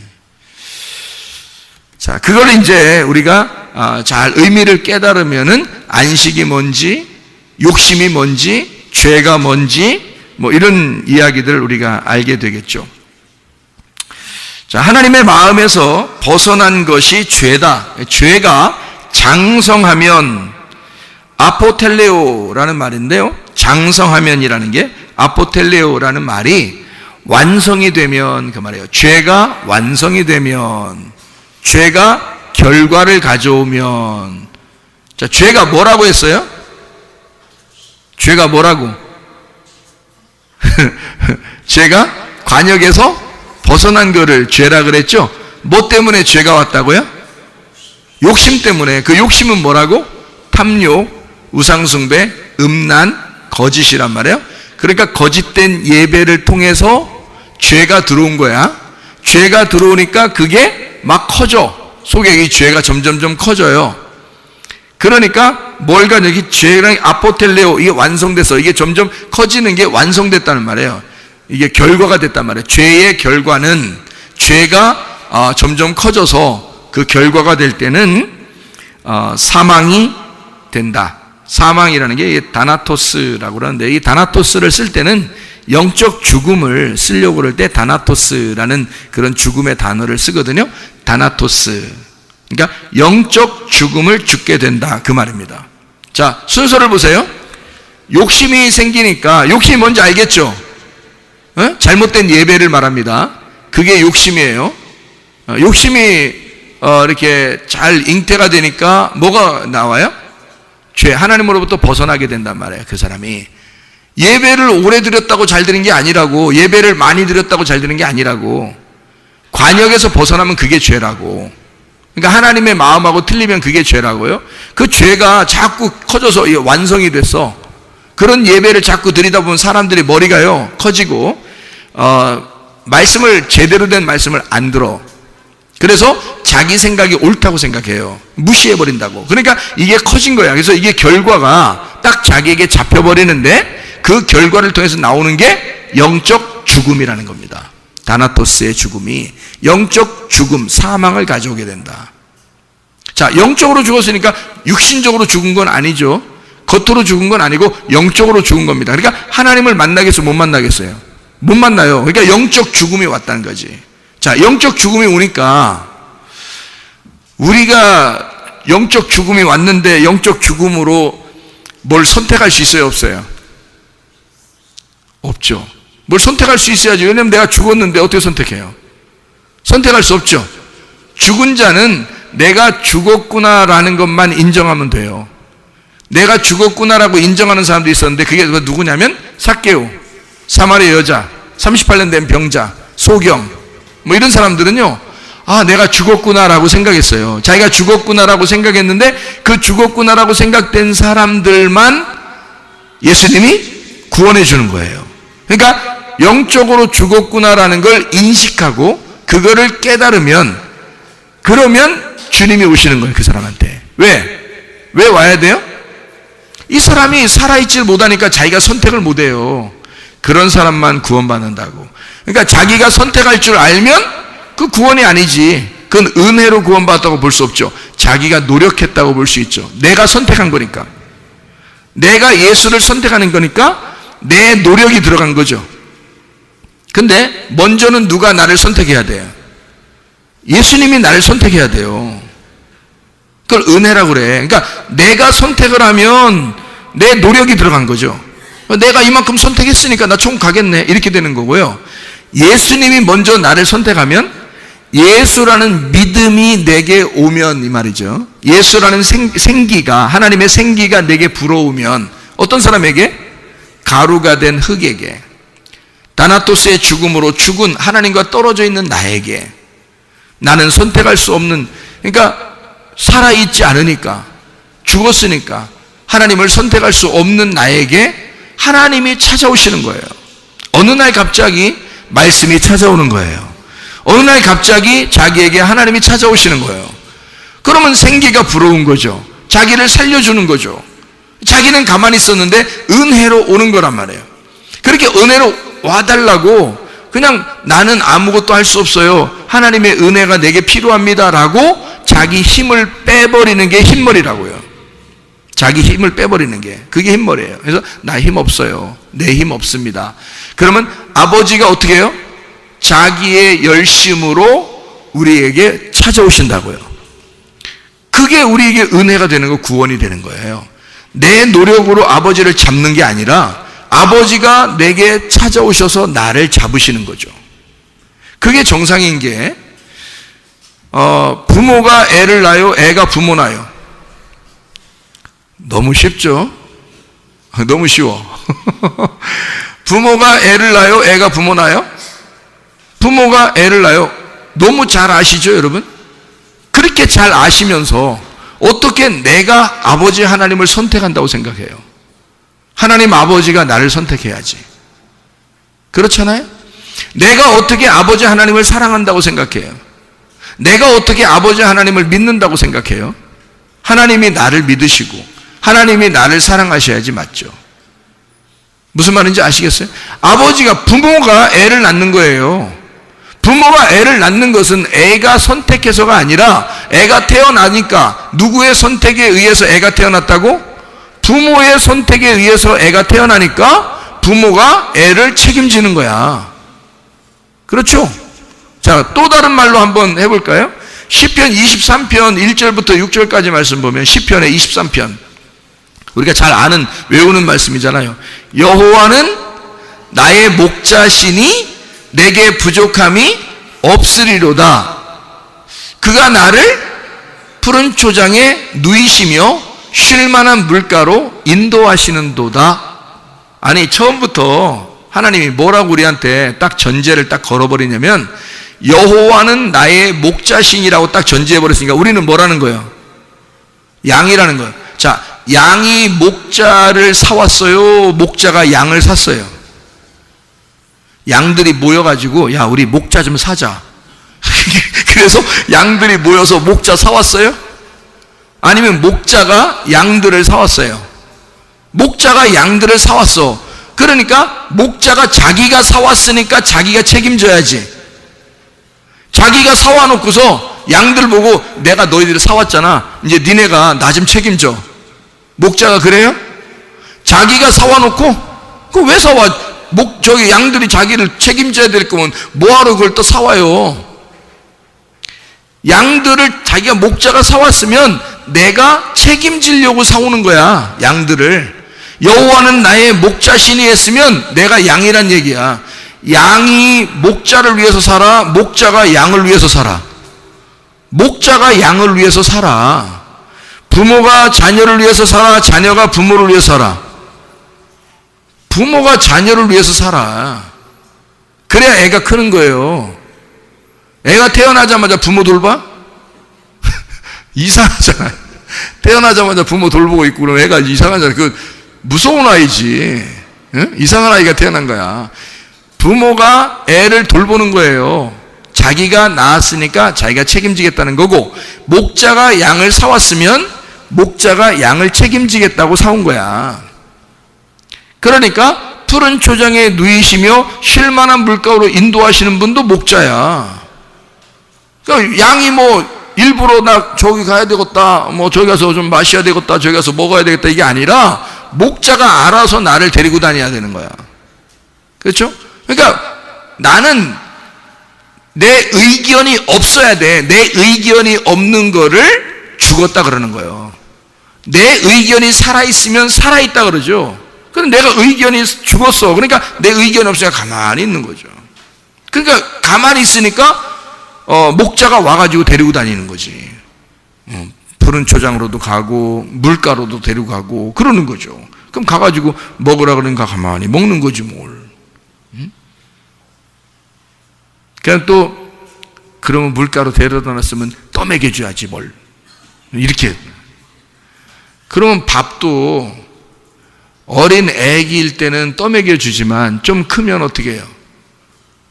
Speaker 1: 자, 그걸 이제 우리가 잘 의미를 깨달으면은 안식이 뭔지, 욕심이 뭔지, 죄가 뭔지, 뭐 이런 이야기들을 우리가 알게 되겠죠. 자, 하나님의 마음에서 벗어난 것이 죄다. 죄가 장성하면, 아포텔레오라는 말인데요. 장성하면이라는 게 아포텔레오라는 말이 완성이 되면 그 말이에요. 죄가 완성이 되면, 죄가 결과를 가져오면. 자, 죄가 뭐라고 했어요? 죄가 뭐라고? 죄가 관역에서 벗어난 거를 죄라 그랬죠? 뭐 때문에 죄가 왔다고요? 욕심 때문에. 그 욕심은 뭐라고? 탐욕, 우상숭배, 음란, 거짓이란 말이에요. 그러니까 거짓된 예배를 통해서 죄가 들어온 거야. 죄가 들어오니까 그게 막 커져. 속에 이 죄가 점점점 커져요. 그러니까 뭘까? 여기 죄랑 아포텔레오, 이게 완성돼서 이게 점점 커지는 게 완성됐다는 말이에요. 이게 결과가 됐단 말이에요. 죄의 결과는 죄가 점점 커져서 그 결과가 될 때는 사망이 된다. 사망이라는 게 다나토스라고 그러는데, 이 다나토스를 쓸 때는 영적 죽음을 쓰려고 그럴 때 다나토스라는 그런 죽음의 단어를 쓰거든요. 다나토스. 그러니까 영적 죽음을 죽게 된다, 그 말입니다. 자, 순서를 보세요. 욕심이 생기니까, 욕심이 뭔지 알겠죠? 잘못된 예배를 말합니다. 그게 욕심이에요. 욕심이 이렇게 잘 잉태가 되니까 뭐가 나와요? 죄, 하나님으로부터 벗어나게 된단 말이에요. 그 사람이 예배를 오래 드렸다고 잘 드린 게 아니라고, 예배를 많이 드렸다고 잘 드린 게 아니라고, 관역에서 벗어나면 그게 죄라고. 그러니까 하나님의 마음하고 틀리면 그게 죄라고요. 그 죄가 자꾸 커져서 완성이 됐어. 그런 예배를 자꾸 드리다 보면 사람들이 머리가요 커지고 말씀을, 제대로 된 말씀을 안 들어. 그래서 자기 생각이 옳다고 생각해요. 무시해버린다고. 그러니까 이게 커진 거야. 그래서 이게 결과가 딱 자기에게 잡혀버리는데 그 결과를 통해서 나오는 게 영적 죽음이라는 겁니다. 다나토스의 죽음이 영적 죽음, 사망을 가져오게 된다. 자, 영적으로 죽었으니까 육신적으로 죽은 건 아니죠. 겉으로 죽은 건 아니고 영적으로 죽은 겁니다. 그러니까 하나님을 만나겠어요? 못 만나겠어요? 못 만나요. 그러니까 영적 죽음이 왔다는 거지. 자, 영적 죽음이 오니까 우리가 영적 죽음이 왔는데 영적 죽음으로 뭘 선택할 수 있어요? 없어요? 없죠. 뭘 선택할 수 있어야지. 왜냐면 내가 죽었는데 어떻게 선택해요? 선택할 수 없죠. 죽은 자는 내가 죽었구나라는 것만 인정하면 돼요. 내가 죽었구나라고 인정하는 사람도 있었는데 그게 누구냐면 삭개오, 사마리아 여자, 38년 된 병자, 소경, 뭐 이런 사람들은요, 아, 내가 죽었구나라고 생각했어요. 자기가 죽었구나라고 생각했는데 그 죽었구나라고 생각된 사람들만 예수님이 구원해 주는 거예요. 그러니까 영적으로 죽었구나라는 걸 인식하고 그거를 깨달으면, 그러면 주님이 오시는 거예요. 그 사람한테. 왜 와야 돼요? 이 사람이 살아있지를 못하니까 자기가 선택을 못해요. 그런 사람만 구원받는다고. 그러니까 자기가 선택할 줄 알면 그 구원이 아니지. 그건 은혜로 구원받았다고 볼 수 없죠. 자기가 노력했다고 볼 수 있죠. 내가 선택한 거니까. 내가 예수를 선택하는 거니까 내 노력이 들어간 거죠. 근데 먼저는 누가 나를 선택해야 돼요? 예수님이 나를 선택해야 돼요. 그걸 은혜라고 그래. 그러니까 내가 선택을 하면 내 노력이 들어간 거죠. 내가 이만큼 선택했으니까 나 천국 가겠네, 이렇게 되는 거고요. 예수님이 먼저 나를 선택하면, 예수라는 믿음이 내게 오면, 이 말이죠. 예수라는 생기가, 하나님의 생기가 내게 불어오면 어떤 사람에게? 가루가 된 흙에게, 다나토스의 죽음으로 죽은 하나님과 떨어져 있는 나에게, 나는 선택할 수 없는, 그러니까 살아있지 않으니까, 죽었으니까 하나님을 선택할 수 없는 나에게 하나님이 찾아오시는 거예요. 어느 날 갑자기 말씀이 찾아오는 거예요. 어느 날 갑자기 자기에게 하나님이 찾아오시는 거예요. 그러면 생기가 불어온 거죠. 자기를 살려주는 거죠. 자기는 가만히 있었는데 은혜로 오는 거란 말이에요. 그렇게 은혜로 와달라고 그냥 나는 아무것도 할 수 없어요. 하나님의 은혜가 내게 필요합니다 라고 자기 힘을 빼버리는 게 흰머리라고요. 자기 힘을 빼버리는 게 그게 흰머리예요. 그래서 나 힘 없어요. 내 힘 없습니다. 그러면 아버지가 어떻게 해요? 자기의 열심으로 우리에게 찾아오신다고요. 그게 우리에게 은혜가 되는 거, 구원이 되는 거예요. 내 노력으로 아버지를 잡는 게 아니라 아버지가 내게 찾아오셔서 나를 잡으시는 거죠. 그게 정상인 게 부모가 애를 낳아요? 애가 부모 낳아요? 너무 쉽죠? 너무 쉬워. 부모가 애를 낳아요? 애가 부모 낳아요? 부모가 애를 낳아요. 너무 잘 아시죠, 여러분? 그렇게 잘 아시면서 어떻게 내가 아버지 하나님을 선택한다고 생각해요? 하나님 아버지가 나를 선택해야지. 그렇잖아요? 내가 어떻게 아버지 하나님을 사랑한다고 생각해요? 내가 어떻게 아버지 하나님을 믿는다고 생각해요? 하나님이 나를 믿으시고 하나님이 나를 사랑하셔야지, 맞죠? 무슨 말인지 아시겠어요? 아버지가, 부모가 애를 낳는 거예요. 부모가 애를 낳는 것은 애가 선택해서가 아니라 애가 태어나니까 누구의 선택에 의해서 애가 태어났다고? 부모의 선택에 의해서 애가 태어나니까 부모가 애를 책임지는 거야. 그렇죠? 자, 또 다른 말로 한번 해볼까요? 시편 23편 1절부터 6절까지 말씀 보면, 시편의 23편, 우리가 잘 아는, 외우는 말씀이잖아요. 여호와는 나의 목자시니 내게 부족함이 없으리로다. 그가 나를 푸른 초장에 누이시며 쉴만한 물가로 인도하시는도다. 아니, 처음부터 하나님이 뭐라고 우리한테 딱 전제를 딱 걸어버리냐면, 여호와는 나의 목자신이라고 딱 전제해버렸으니까 우리는 뭐라는 거예요? 양이라는 거예요. 자, 양이 목자를 사왔어요? 목자가 양을 샀어요? 양들이 모여가지고, 야, 우리 목자 좀 사자. 그래서 양들이 모여서 목자 사왔어요? 아니면 목자가 양들을 사왔어요? 목자가 양들을 사왔어. 그러니까 목자가 자기가 사왔으니까 자기가 책임져야지. 자기가 사와놓고서 양들 보고, 내가 너희들을 사왔잖아, 이제 니네가 나 좀 책임져. 목자가 그래요? 자기가 사와놓고, 그거 왜 사와? 저기 양들이 자기를 책임져야 될 거면 뭐하러 그걸 또 사와요? 양들을 자기가, 목자가 사왔으면 내가 책임지려고 사오는 거야, 양들을. 여호와는 나의 목자시니 했으면 내가 양이란 얘기야. 양이 목자를 위해서 살아? 목자가 양을 위해서 살아? 목자가 양을 위해서 살아. 부모가 자녀를 위해서 살아? 자녀가 부모를 위해서 살아? 부모가 자녀를 위해서 살아. 그래야 애가 크는 거예요. 애가 태어나자마자 부모 돌봐? 이상하잖아요. 태어나자마자 부모 돌보고 있고 그러면 애가 이상하잖아요. 그 무서운 아이지. 응? 이상한 아이가 태어난 거야. 부모가 애를 돌보는 거예요. 자기가 낳았으니까 자기가 책임지겠다는 거고, 목자가 양을 사왔으면 목자가 양을 책임지겠다고 사온 거야. 그러니까 푸른 초장에 누이시며 쉴만한 물가로 인도하시는 분도 목자야. 그러니까 양이 뭐 일부러 나 저기 가야 되겠다, 뭐 저기 가서 좀 마셔야 되겠다, 저기 가서 먹어야 되겠다, 이게 아니라 목자가 알아서 나를 데리고 다녀야 되는 거야. 그렇죠? 그러니까 나는 내 의견이 없어야 돼. 내 의견이 없는 거를 죽었다 그러는 거예요. 내 의견이 살아있으면 살아있다 그러죠. 그럼 내가 의견이 죽었어. 그러니까 내 의견이 없으니까 가만히 있는 거죠. 그러니까 가만히 있으니까 목자가 와가지고 데리고 다니는 거지. 푸른 초장으로도 가고 물가로도 데리고 가고 그러는 거죠. 그럼 가가지고 먹으라 그러니까 가만히 먹는 거지 뭘. 그냥 또 그러면 물가로 데려다 놨으면 또 먹여줘야지 뭘. 이렇게. 그러면 밥도 어린 애기일 때는 떠먹여주지만 좀 크면 어떻게 해요?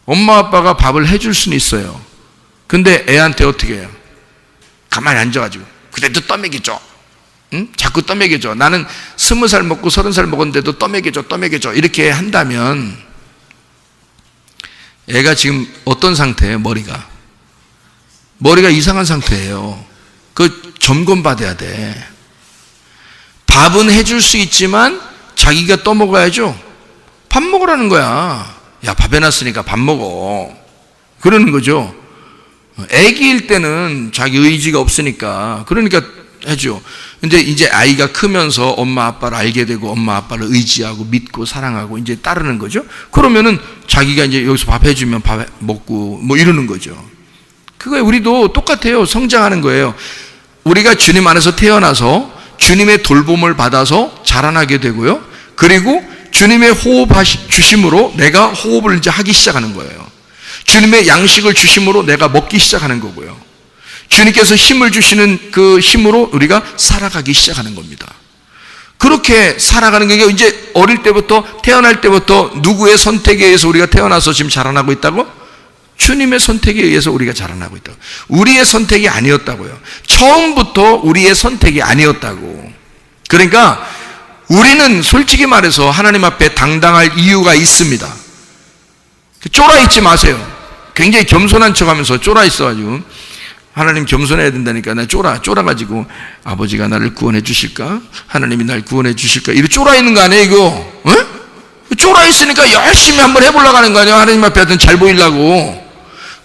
Speaker 1: 엄마 아빠가 밥을 해줄 수는 있어요. 근데 애한테 어떻게 해요? 가만히 앉아가지고 그래도 떠먹이죠. 응? 자꾸 떠먹이죠. 나는 20살 먹고 30살 먹었는데도 떠먹이죠 이렇게 한다면 애가 지금 어떤 상태예요? 머리가 이상한 상태예요. 그 점검 받아야 돼. 밥은 해줄 수 있지만 자기가 떠먹어야죠. 밥 먹으라는 거야. 야, 밥 해놨으니까 밥 먹어. 그러는 거죠. 애기일 때는 자기 의지가 없으니까 그러니까 해줘. 근데 이제 아이가 크면서 엄마 아빠를 알게 되고 엄마 아빠를 의지하고 믿고 사랑하고 이제 따르는 거죠. 그러면은 자기가 이제 여기서 밥 해주면 밥 먹고 뭐 이러는 거죠. 그거에 우리도 똑같아요. 성장하는 거예요. 우리가 주님 안에서 태어나서 주님의 돌봄을 받아서 자라나게 되고요. 그리고 주님의 호흡 주심으로 내가 호흡을 이제 하기 시작하는 거예요. 주님의 양식을 주심으로 내가 먹기 시작하는 거고요. 주님께서 힘을 주시는 그 힘으로 우리가 살아가기 시작하는 겁니다. 그렇게 살아가는 게 이제 어릴 때부터 태어날 때부터 누구의 선택에 의해서 우리가 태어나서 지금 자라나고 있다고? 주님의 선택에 의해서 우리가 자라나고 있다고. 우리의 선택이 아니었다고요. 처음부터 우리의 선택이 아니었다고. 그러니까 우리는 솔직히 말해서 하나님 앞에 당당할 이유가 있습니다. 쫄아 있지 마세요. 굉장히 겸손한 척하면서 쫄아 있어가지고 하나님 겸손해야 된다니까 나 쫄아가지고 아버지가 나를 구원해 주실까? 하나님이 날 구원해 주실까? 이렇게 쫄아 있는 거 아니에요 이거? 어? 쫄아 있으니까 열심히 한번 해보려고 하는 거 아니에요? 하나님 앞에 하여튼 잘 보이려고.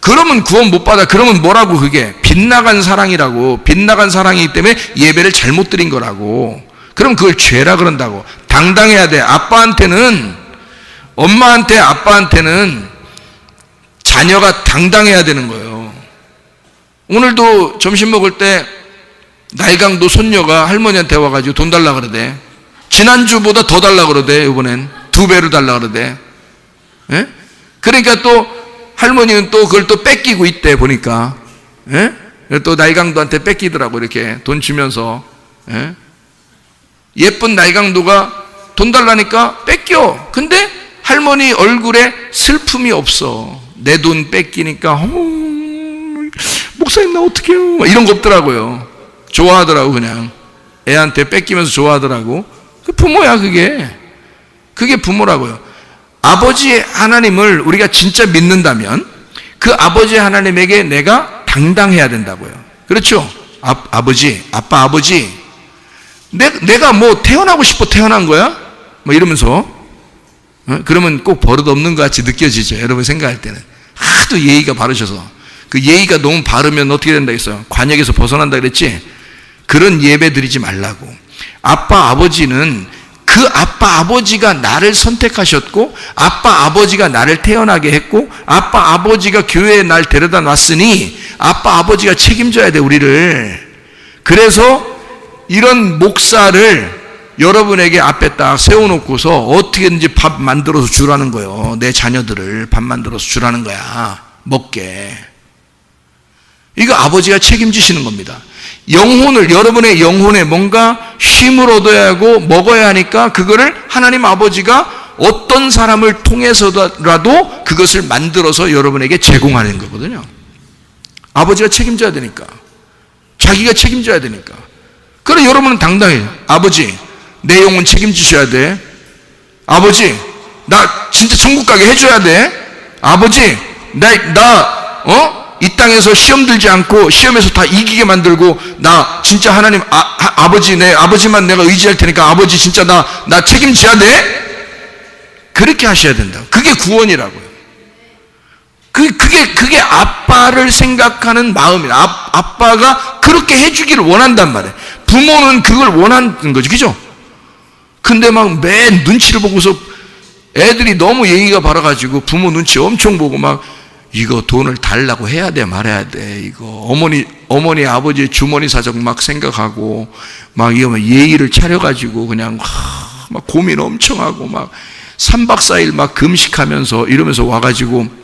Speaker 1: 그러면 구원 못 받아. 그러면 뭐라고 그게? 빗나간 사랑이라고. 빗나간 사랑이기 때문에 예배를 잘못 드린 거라고. 그럼 그걸 죄라 그런다고. 당당해야 돼. 엄마한테 아빠한테는 자녀가 당당해야 되는 거예요. 오늘도 점심 먹을 때 날강도 손녀가 할머니한테 와가지고 돈 달라 그러대. 지난주보다 더 달라 그러대. 이번엔 2배로 달라 그러대. 예? 그러니까 또 할머니는 또 그걸 또 뺏기고 있대 보니까. 예? 또 날강도한테 뺏기더라고 이렇게 돈 주면서. 예? 예쁜 날강도가 돈 달라니까 뺏겨. 근데 할머니 얼굴에 슬픔이 없어. 내 돈 뺏기니까 목사님 나 어떡해요 이런 거 없더라고요. 좋아하더라고. 그냥 애한테 뺏기면서 좋아하더라고. 그 부모야. 그게 부모라고요. 아버지 하나님을 우리가 진짜 믿는다면 그 아버지 하나님에게 내가 당당해야 된다고요. 그렇죠? 아버지, 아빠 아버지 내가 뭐 태어나고 싶어 태어난 거야? 뭐 이러면서 그러면 꼭 버릇 없는 것 같이 느껴지죠. 여러분 생각할 때는 하도 예의가 바르셔서. 그 예의가 너무 바르면 어떻게 된다 했어요? 관역에서 벗어난다 그랬지? 그런 예배 드리지 말라고. 아빠 아버지는 그 아빠 아버지가 나를 선택하셨고 아빠 아버지가 나를 태어나게 했고 아빠 아버지가 교회에 날 데려다 놨으니 아빠 아버지가 책임져야 돼 우리를. 그래서 이런 목사를 여러분에게 앞에 딱 세워놓고서 어떻게든지 밥 만들어서 주라는 거예요. 내 자녀들을 밥 만들어서 주라는 거야. 먹게. 이거 아버지가 책임지시는 겁니다. 여러분의 영혼에 뭔가 쉼을 얻어야 하고 먹어야 하니까 그거를 하나님 아버지가 어떤 사람을 통해서라도 그것을 만들어서 여러분에게 제공하는 거거든요. 아버지가 책임져야 되니까. 자기가 책임져야 되니까. 그래 여러분은 당당해요. 아버지 내 영혼 책임지셔야 돼. 아버지 나 진짜 천국 가게 해줘야 돼. 아버지 이 땅에서 시험 들지 않고 시험에서 다 이기게 만들고 나 진짜 하나님 아버지 내 아버지만 내가 의지할 테니까 아버지 진짜 나 책임져야 돼. 그렇게 하셔야 된다. 그게 구원이라고요. 그게 아빠를 생각하는 마음이에요. 아빠가 그렇게 해주기를 원한단 말이에요. 부모는 그걸 원하는 거죠. 그죠? 근데 막 맨 눈치를 보고서 애들이 너무 예의가 바라가지고 부모 눈치 엄청 보고 막 이거 돈을 달라고 해야 돼 말해야 돼 이거 어머니 아버지 주머니 사정 막 생각하고 막 이거 예의를 차려가지고 그냥 막 고민 엄청 하고 막 3박 4일 막 금식하면서 이러면서 와가지고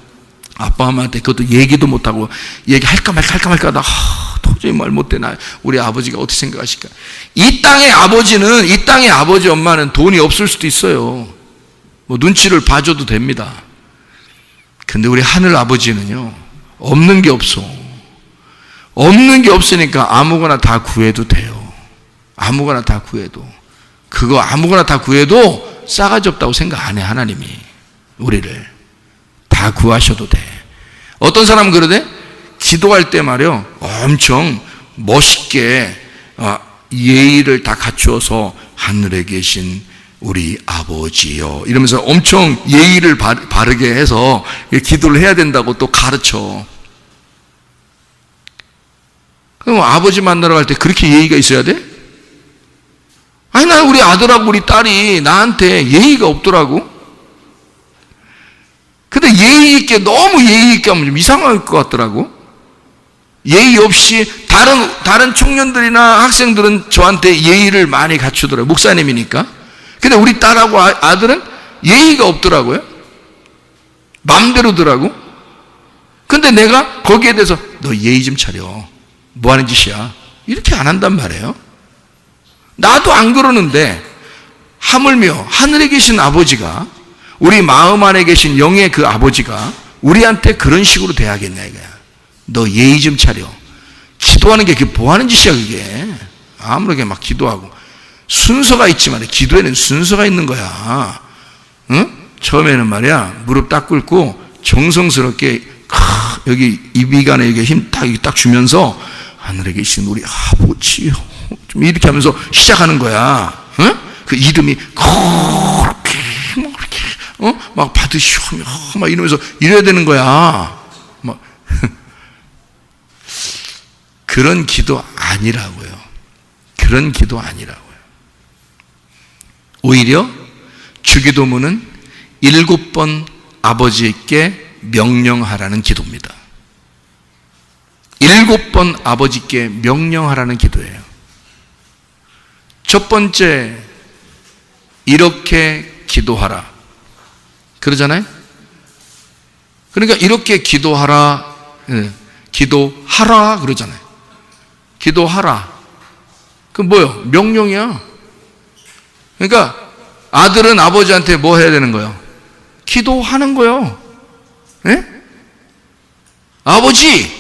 Speaker 1: 아빠 엄마한테 그것도 얘기도 못하고 얘기할까 말까 하다 도저히 말 못해. 나 우리 아버지가 어떻게 생각하실까. 이 땅의 아버지 엄마는 돈이 없을 수도 있어요. 뭐 눈치를 봐줘도 됩니다. 근데 우리 하늘 아버지는요, 없는 게 없어. 없는 게 없으니까 아무거나 다 구해도 돼요. 아무거나 다 구해도. 그거 아무거나 다 구해도 싸가지 없다고 생각 안 해, 하나님이. 우리를. 다 구하셔도 돼. 어떤 사람은 그러대? 기도할 때 말이요, 엄청 멋있게 예의를 다 갖추어서 하늘에 계신 우리 아버지요 이러면서 엄청 예의를 바르게 해서 기도를 해야 된다고 또 가르쳐. 그럼 아버지 만나러 갈 때 그렇게 예의가 있어야 돼? 아니, 나 우리 아들하고 우리 딸이 나한테 예의가 없더라고. 근데 예의 있게, 너무 예의 있게 하면 좀 이상할 것 같더라고. 예의 없이 다른 청년들이나 학생들은 저한테 예의를 많이 갖추더라고요. 목사님이니까. 근데 우리 딸하고 아들은 예의가 없더라고요. 맘대로더라고. 근데 내가 거기에 대해서 너 예의 좀 차려. 뭐 하는 짓이야? 이렇게 안 한단 말이에요. 나도 안 그러는데 하물며 하늘에 계신 아버지가, 우리 마음 안에 계신 영의 그 아버지가 우리한테 그런 식으로 대하겠냐 이거야. 너 예의 좀 차려. 기도하는 게 그게 뭐 하는 짓이야 그게. 아무렇게 막 기도하고. 순서가 있지만 기도에는 순서가 있는 거야. 응? 처음에는 말이야, 무릎 딱 꿇고 정성스럽게 여기 입이간에 여기 힘 딱 주면서 하늘에 계신 우리 아버지요 좀 이렇게 하면서 시작하는 거야. 응? 그 이름이 그렇게 막 받으시오며 막 이러면서 이래야 되는 거야. 막 그런 기도 아니라고요. 그런 기도 아니라고요. 오히려 주기도문은 7번 아버지께 명령하라는 기도입니다. 7번 아버지께 명령하라는 기도예요. 첫 번째, 이렇게 기도하라. 그러잖아요? 그러니까 이렇게 기도하라, 기도하라 그러잖아요. 기도하라. 그 뭐요? 명령이야. 그러니까 아들은 아버지한테 뭐 해야 되는 거예요? 기도하는 거예요. 예? 아버지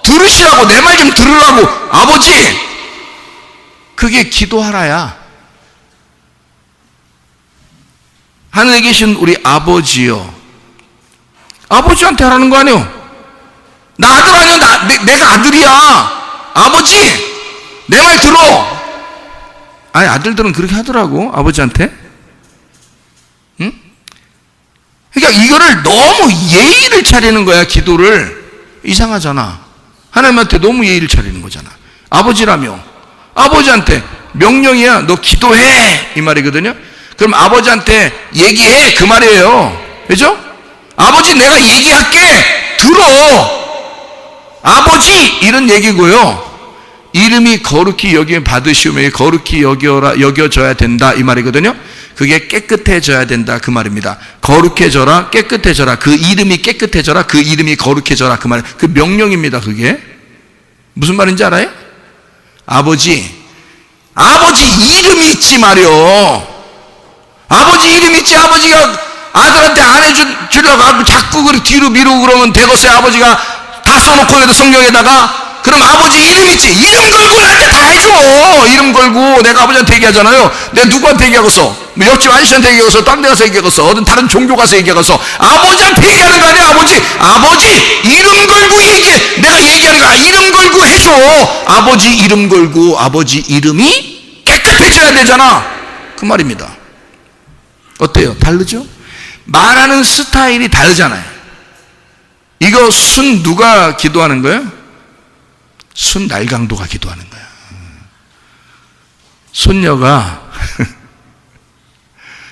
Speaker 1: 들으시라고, 내 말 좀 들으라고. 아버지, 그게 기도하라야. 하늘에 계신 우리 아버지요, 아버지한테 하라는 거 아니에요? 나 아들 아니야. 내가 아들이야. 아버지, 내 말 들어. 아니, 아들들은 그렇게 하더라고, 아버지한테. 응? 그러니까 이거를 너무 예의를 차리는 거야, 기도를. 이상하잖아. 하나님한테 너무 예의를 차리는 거잖아. 아버지라며 아버지한테 명령이야. 너 기도해, 이 말이거든요. 그럼 아버지한테 얘기해, 그 말이에요. 그죠? 아버지, 내가 얘기할게, 들어. 아버지, 이런 얘기고요. 이름이 거룩히 여김 받으시오며 거룩히 여겨져야 된다, 이 말이거든요. 그게 깨끗해져야 된다, 그 말입니다. 거룩해져라, 깨끗해져라. 그 이름이 깨끗해져라, 그 이름이 거룩해져라, 그 말. 그 명령입니다. 그게 무슨 말인지 알아요? 아버지 이름이 있지 말이요. 아버지 이름이 있지. 아버지가 아들한테 안 해주려고 하고 자꾸 그렇게 뒤로 미루고 그러면 되겠어요. 아버지가 다 써놓고 해도 성경에다가. 그럼 아버지 이름 있지. 이름 걸고 나한테 다 해줘. 이름 걸고. 내가 아버지한테 얘기하잖아요. 내가 누구한테 얘기하겠어? 뭐 옆집 아저씨한테 얘기하겠어? 딴 데 가서 얘기하겠어? 어떤 다른 종교 가서 얘기하겠어? 아버지한테 얘기하는 거 아니야. 아버지 이름 걸고 얘기해. 내가 얘기하는 거야. 이름 걸고 해줘. 아버지 이름 걸고. 아버지 이름이 깨끗해져야 되잖아, 그 말입니다. 어때요? 다르죠? 말하는 스타일이 다르잖아요. 이거 순 누가 기도하는 거예요? 순 날강도가 기도하는 거야. 손녀가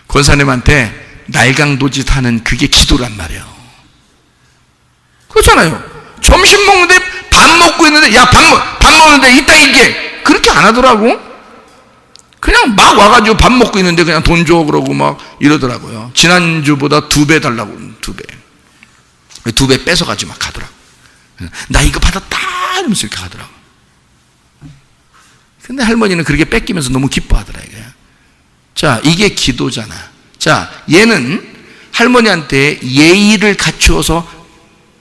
Speaker 1: 권사님한테 날강도짓 하는 그게 기도란 말이에요. 그렇잖아요. 점심 먹는데 밥 먹고 있는데, 야, 밥 먹는데 이따 얘기해. 그렇게 안 하더라고. 그냥 막 와가지고 밥 먹고 있는데 그냥 돈 줘 그러고 막 이러더라고요. 지난주보다 2배 달라고. 2배 뺏어가지고 막 가더라고. 나 이거 받았다 이러면서 이렇게 하더라고. 근데 할머니는 그렇게 뺏기면서 너무 기뻐하더라, 이게. 자, 이게 기도잖아. 자, 얘는 할머니한테 예의를 갖추어서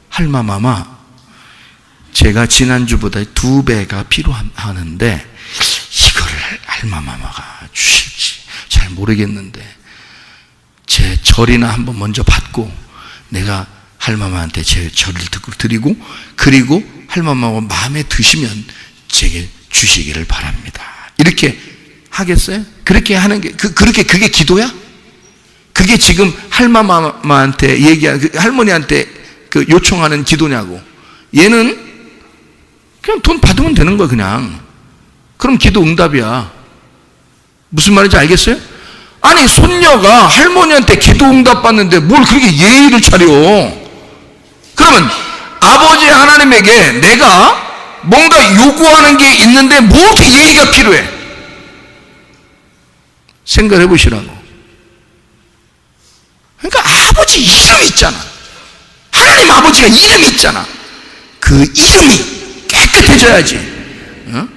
Speaker 1: 할마마마, 제가 지난주보다 2배가 필요하는데 이거를 할마마마가 주실지 잘 모르겠는데 제 절이나 한번 먼저 받고 내가 할마마한테 제 절을 드리고, 그리고 할마마가 마음에 드시면 제게 주시기를 바랍니다. 이렇게 하겠어요? 그렇게 하는 게 그게 기도야? 그게 지금 할마마한테 얘기하는, 할머니한테 그 요청하는 기도냐고. 얘는 그냥 돈 받으면 되는 거야, 그냥. 그럼 기도 응답이야. 무슨 말인지 알겠어요? 아니, 손녀가 할머니한테 기도 응답 받는데 뭘 그렇게 예의를 차려? 그러면 아버지 하나님에게 내가 뭔가 요구하는 게 있는데 뭐 이렇게 예의가 필요해? 생각해 보시라고. 그러니까 아버지 이름이 있잖아. 하나님 아버지가 이름이 있잖아. 그 이름이 깨끗해져야지. 어?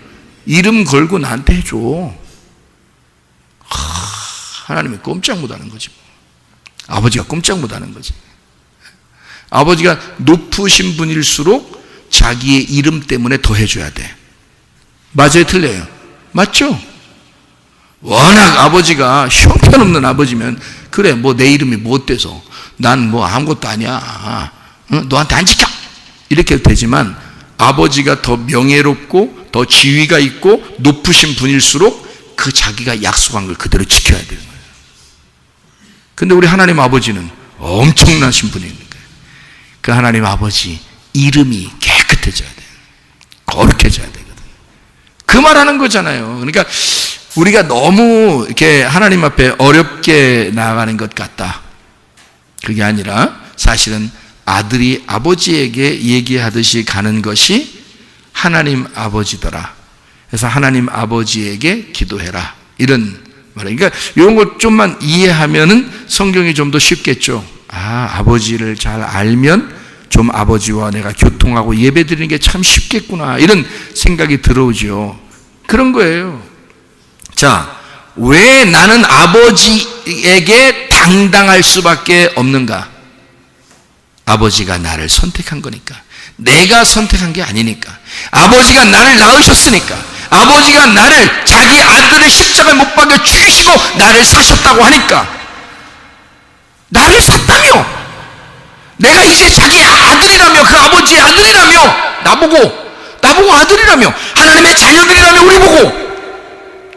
Speaker 1: 이름 걸고 나한테 해줘. 하나님이 꼼짝 못하는 거지. 아버지가 꼼짝 못하는 거지. 아버지가 높으신 분일수록 자기의 이름 때문에 더 해줘야 돼. 맞아요, 틀려요? 맞죠? 워낙 아버지가 형편없는 아버지면 그래, 뭐 내 이름이 뭐 어때서, 난 뭐 아무것도 아니야, 너한테 안 지켜, 이렇게 되지만 아버지가 더 명예롭고 더 지위가 있고 높으신 분일수록 그 자기가 약속한 걸 그대로 지켜야 되는 거예요. 근데 우리 하나님 아버지는 엄청나신 분이니까 그 하나님 아버지 이름이 깨끗해져야 돼요. 거룩해져야 되거든. 그 말하는 거잖아요. 그러니까 우리가 너무 이렇게 하나님 앞에 어렵게 나아가는 것 같다. 그게 아니라 사실은 아들이 아버지에게 얘기하듯이 가는 것이 하나님 아버지더라. 그래서 하나님 아버지에게 기도해라. 이런 말이에요. 그러니까 이런 것 좀만 이해하면은 성경이 좀 더 쉽겠죠. 아, 아버지를 잘 알면 좀 아버지와 내가 교통하고 예배 드리는 게 참 쉽겠구나. 이런 생각이 들어오죠. 그런 거예요. 자, 왜 나는 아버지에게 당당할 수밖에 없는가? 아버지가 나를 선택한 거니까. 내가 선택한 게 아니니까. 아버지가 나를 낳으셨으니까. 아버지가 나를 자기 아들의 십자가에 못 박여 죽이시고 나를 사셨다고 하니까. 나를 샀다며. 내가 이제 자기 아들이라며, 그 아버지의 아들이라며, 나보고 아들이라며, 하나님의 자녀들이라며 우리 보고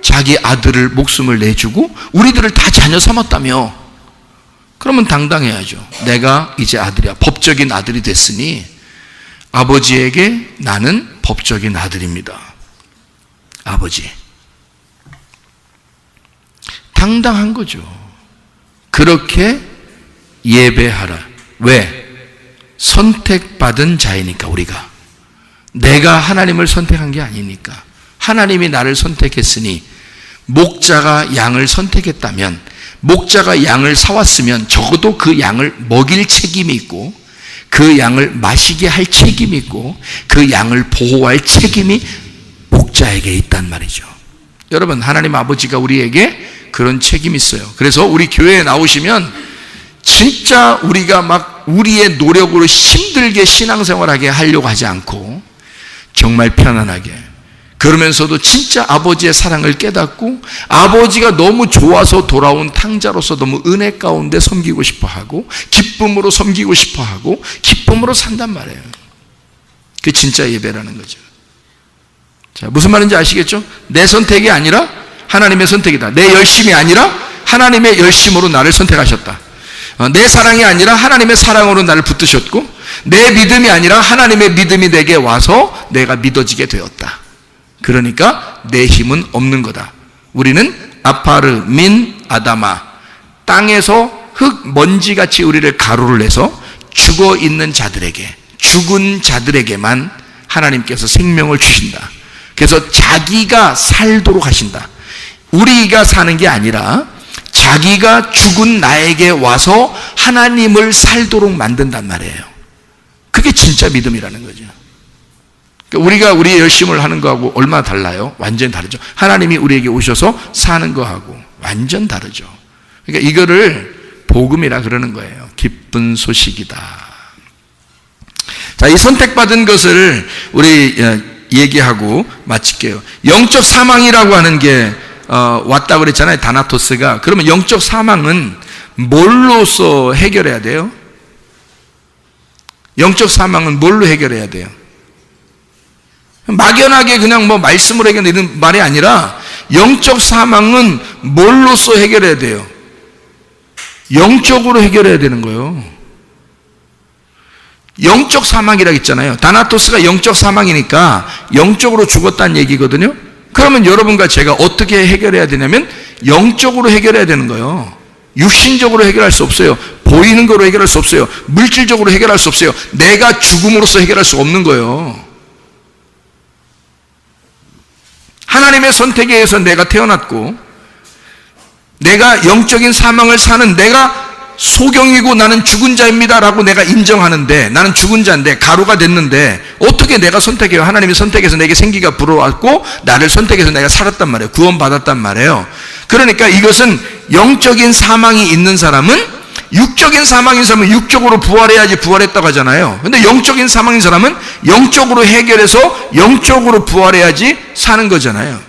Speaker 1: 자기 아들을 목숨을 내주고 우리들을 다 자녀 삼았다며. 그러면 당당해야죠. 내가 이제 아들이야. 법적인 아들이 됐으니 아버지에게 나는 법적인 아들입니다. 아버지. 당당한 거죠. 그렇게 예배하라. 왜? 선택받은 자이니까. 우리가 내가 하나님을 선택한 게 아니니까. 하나님이 나를 선택했으니, 목자가 양을 선택했다면, 목자가 양을 사왔으면 적어도 그 양을 먹일 책임이 있고, 그 양을 마시게 할 책임이 있고, 그 양을 보호할 책임이 목자에게 있단 말이죠. 여러분, 하나님 아버지가 우리에게 그런 책임이 있어요. 그래서 우리 교회에 나오시면 진짜 우리가 막 우리의 노력으로 힘들게 신앙생활하게 하려고 하지 않고 정말 편안하게, 그러면서도 진짜 아버지의 사랑을 깨닫고 아버지가 너무 좋아서 돌아온 탕자로서 너무 은혜 가운데 섬기고 싶어하고 기쁨으로 섬기고 싶어하고 기쁨으로 산단 말이에요. 그게 진짜 예배라는 거죠. 자, 무슨 말인지 아시겠죠? 내 선택이 아니라 하나님의 선택이다. 내 열심이 아니라 하나님의 열심으로 나를 선택하셨다. 내 사랑이 아니라 하나님의 사랑으로 나를 붙드셨고, 내 믿음이 아니라 하나님의 믿음이 내게 와서 내가 믿어지게 되었다. 그러니까 내 힘은 없는 거다. 우리는 아파르 민 아다마, 땅에서 흙 먼지같이 우리를 가루를 내서 죽어 있는 자들에게, 죽은 자들에게만 하나님께서 생명을 주신다. 그래서 자기가 살도록 하신다. 우리가 사는 게 아니라 자기가 죽은 나에게 와서 하나님을 살도록 만든단 말이에요. 그게 진짜 믿음이라는 거죠. 우리가 우리의 열심을 하는 거하고 얼마나 달라요? 완전히 다르죠. 하나님이 우리에게 오셔서 사는 거하고 완전 다르죠. 그러니까 이거를 복음이라 그러는 거예요. 기쁜 소식이다. 자, 이 선택받은 것을 우리 얘기하고 마칠게요. 영적 사망이라고 하는 게 왔다고 그랬잖아요. 다나토스가. 그러면 영적 사망은 뭘로서 해결해야 돼요? 영적 사망은 뭘로 해결해야 돼요? 막연하게 그냥 뭐 말씀으로 해결되는 말이 아니라 영적 사망은 뭘로서 해결해야 돼요? 영적으로 해결해야 되는 거예요. 영적 사망이라고 했잖아요. 다나토스가 영적 사망이니까 영적으로 죽었다는 얘기거든요. 그러면 여러분과 제가 어떻게 해결해야 되냐면 영적으로 해결해야 되는 거예요. 육신적으로 해결할 수 없어요. 보이는 거로 해결할 수 없어요. 물질적으로 해결할 수 없어요. 내가 죽음으로써 해결할 수 없는 거예요. 하나님의 선택에 의해서 내가 태어났고 내가 영적인 사망을 사는 내가 소경이고 나는 죽은 자입니다 라고 내가 인정하는데 나는 죽은 자인데 가루가 됐는데 어떻게 내가 선택해요? 하나님이 선택해서 내게 생기가 불어왔고 나를 선택해서 내가 살았단 말이에요. 구원받았단 말이에요. 그러니까 이것은 영적인 사망이 있는 사람은 육적인 사망인 사람은 육적으로 부활해야지 부활했다고 하잖아요. 근데 영적인 사망인 사람은 영적으로 해결해서 영적으로 부활해야지 사는 거잖아요.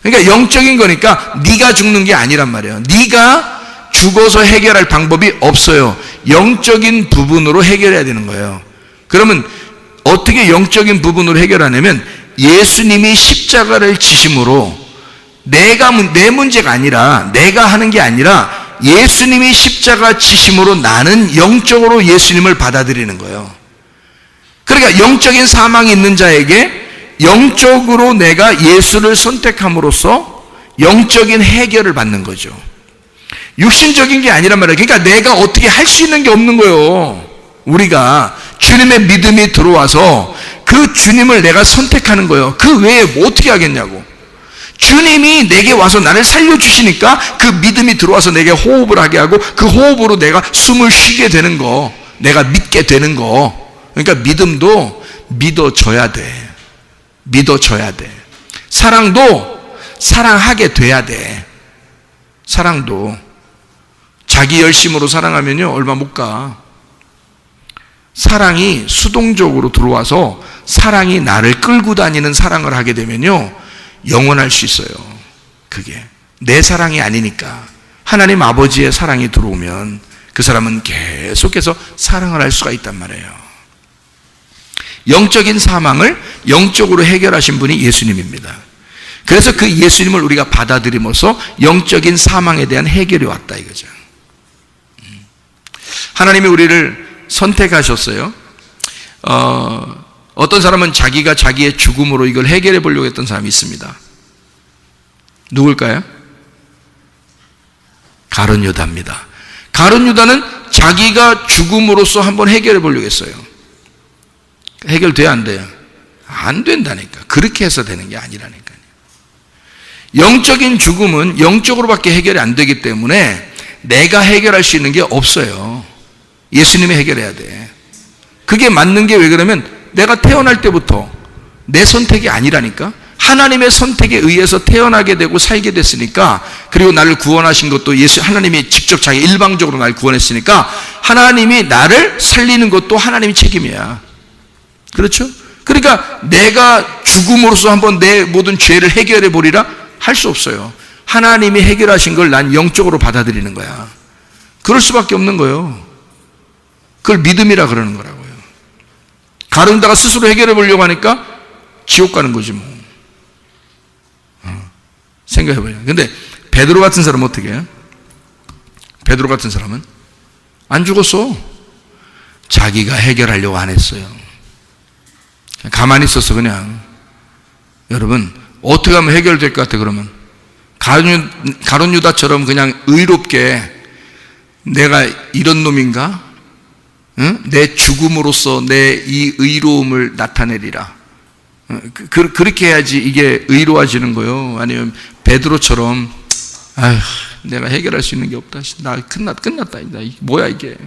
Speaker 1: 그러니까 영적인 거니까 네가 죽는 게 아니란 말이에요. 네가 죽어서 해결할 방법이 없어요. 영적인 부분으로 해결해야 되는 거예요. 그러면 어떻게 영적인 부분으로 해결하냐면 예수님이 십자가를 지심으로 내 문제가 아니라 내가 하는 게 아니라 예수님이 십자가 지심으로 나는 영적으로 예수님을 받아들이는 거예요. 그러니까 영적인 사망이 있는 자에게 영적으로 내가 예수를 선택함으로써 영적인 해결을 받는 거죠. 육신적인 게 아니란 말이에요. 그러니까 내가 어떻게 할 수 있는 게 없는 거예요. 우리가 주님의 믿음이 들어와서 그 주님을 내가 선택하는 거예요. 그 외에 뭐 어떻게 하겠냐고. 주님이 내게 와서 나를 살려주시니까 그 믿음이 들어와서 내게 호흡을 하게 하고 그 호흡으로 내가 숨을 쉬게 되는 거, 내가 믿게 되는 거. 그러니까 믿음도 믿어줘야 돼. 믿어줘야 돼. 사랑도 사랑하게 돼야 돼. 사랑도 자기 열심으로 사랑하면요 얼마 못 가. 사랑이 수동적으로 들어와서 사랑이 나를 끌고 다니는 사랑을 하게 되면요 영원할 수 있어요. 그게 내 사랑이 아니니까 하나님 아버지의 사랑이 들어오면 그 사람은 계속해서 사랑을 할 수가 있단 말이에요. 영적인 사망을 영적으로 해결하신 분이 예수님입니다. 그래서 그 예수님을 우리가 받아들임으로써 영적인 사망에 대한 해결이 왔다 이거죠. 하나님이 우리를 선택하셨어요. 어떤 사람은 자기가 자기의 죽음으로 이걸 해결해 보려고 했던 사람이 있습니다. 누굴까요? 가룟 유다입니다. 가룟 유다는 자기가 죽음으로써 한번 해결해 보려고 했어요. 해결돼야 안 돼요? 안 된다니까. 그렇게 해서 되는 게 아니라니까요. 영적인 죽음은 영적으로밖에 해결이 안 되기 때문에 내가 해결할 수 있는 게 없어요. 예수님이 해결해야 돼. 그게 맞는 게 왜 그러면 내가 태어날 때부터 내 선택이 아니라니까. 하나님의 선택에 의해서 태어나게 되고 살게 됐으니까, 그리고 나를 구원하신 것도 하나님이 직접 자기 일방적으로 나를 구원했으니까 하나님이 나를 살리는 것도 하나님의 책임이야. 그렇죠? 그러니까 내가 죽음으로써 한번 내 모든 죄를 해결해 보리라 할 수 없어요. 하나님이 해결하신 걸 난 영적으로 받아들이는 거야. 그럴 수밖에 없는 거예요. 그걸 믿음이라 그러는 거라고요. 가룟 유다가 스스로 해결해 보려고 하니까 지옥 가는 거지 뭐. 생각해봐요. 근데 베드로 같은 사람은 어떻게 해요? 베드로 같은 사람은 안 죽었어. 자기가 해결하려고 안 했어요. 가만히 있었어 그냥. 여러분 어떻게 하면 해결될 것 같아? 그러면 가룟 유다처럼 그냥 의롭게 내가 이런 놈인가? 응? 내 죽음으로써 내 이 의로움을 나타내리라. 그렇게 해야지 이게 의로워지는 거예요. 아니면 베드로처럼 아휴 내가 해결할 수 있는 게 없다. 나 끝났다. 뭐야 이게.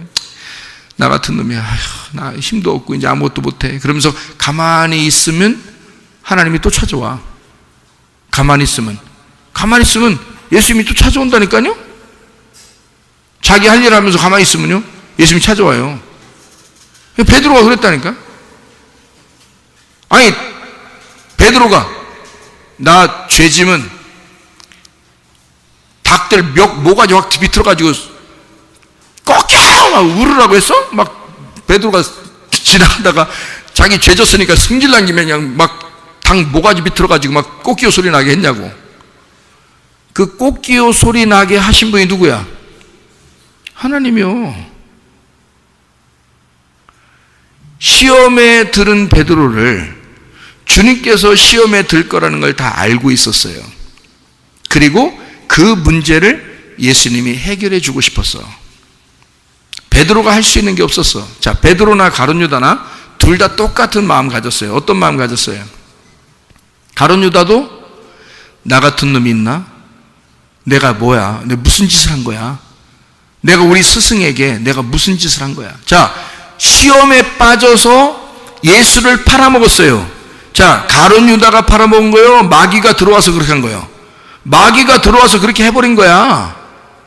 Speaker 1: 나 같은 놈이 아휴 나 힘도 없고 이제 아무것도 못해. 그러면서 가만히 있으면 하나님이 또 찾아와. 가만히 있으면 예수님이 또 찾아온다니까요. 자기 할 일 하면서 가만히 있으면요, 예수님이 찾아와요. 베드로가 그랬다니까. 아니, 베드로가 나 죄짐은 닭들 모가지 확 비틀어가지고 꺾여! 막 울으라고 했어? 막 베드로가 지나가다가 자기 죄 졌으니까 승질난 김에 그냥 막 닭 모가지 비틀어가지고 막 꽃기호 소리 나게 했냐고. 그 꽃기호 소리 나게 하신 분이 누구야? 하나님이요. 시험에 들은 베드로를 주님께서 시험에 들 거라는 걸 다 알고 있었어요. 그리고 그 문제를 예수님이 해결해 주고 싶었어. 베드로가 할 수 있는 게 없었어. 자, 베드로나 가룟 유다나 둘 다 똑같은 마음 가졌어요. 어떤 마음 가졌어요? 가룟 유다도 나 같은 놈이 있나? 내가 뭐야? 내가 무슨 짓을 한 거야? 내가 우리 스승에게 내가 무슨 짓을 한 거야? 자, 시험에 빠져서 예수를 팔아먹었어요. 자, 가룟 유다가 팔아먹은 거예요? 마귀가 들어와서 그렇게 한 거예요? 마귀가 들어와서 그렇게 해버린 거야.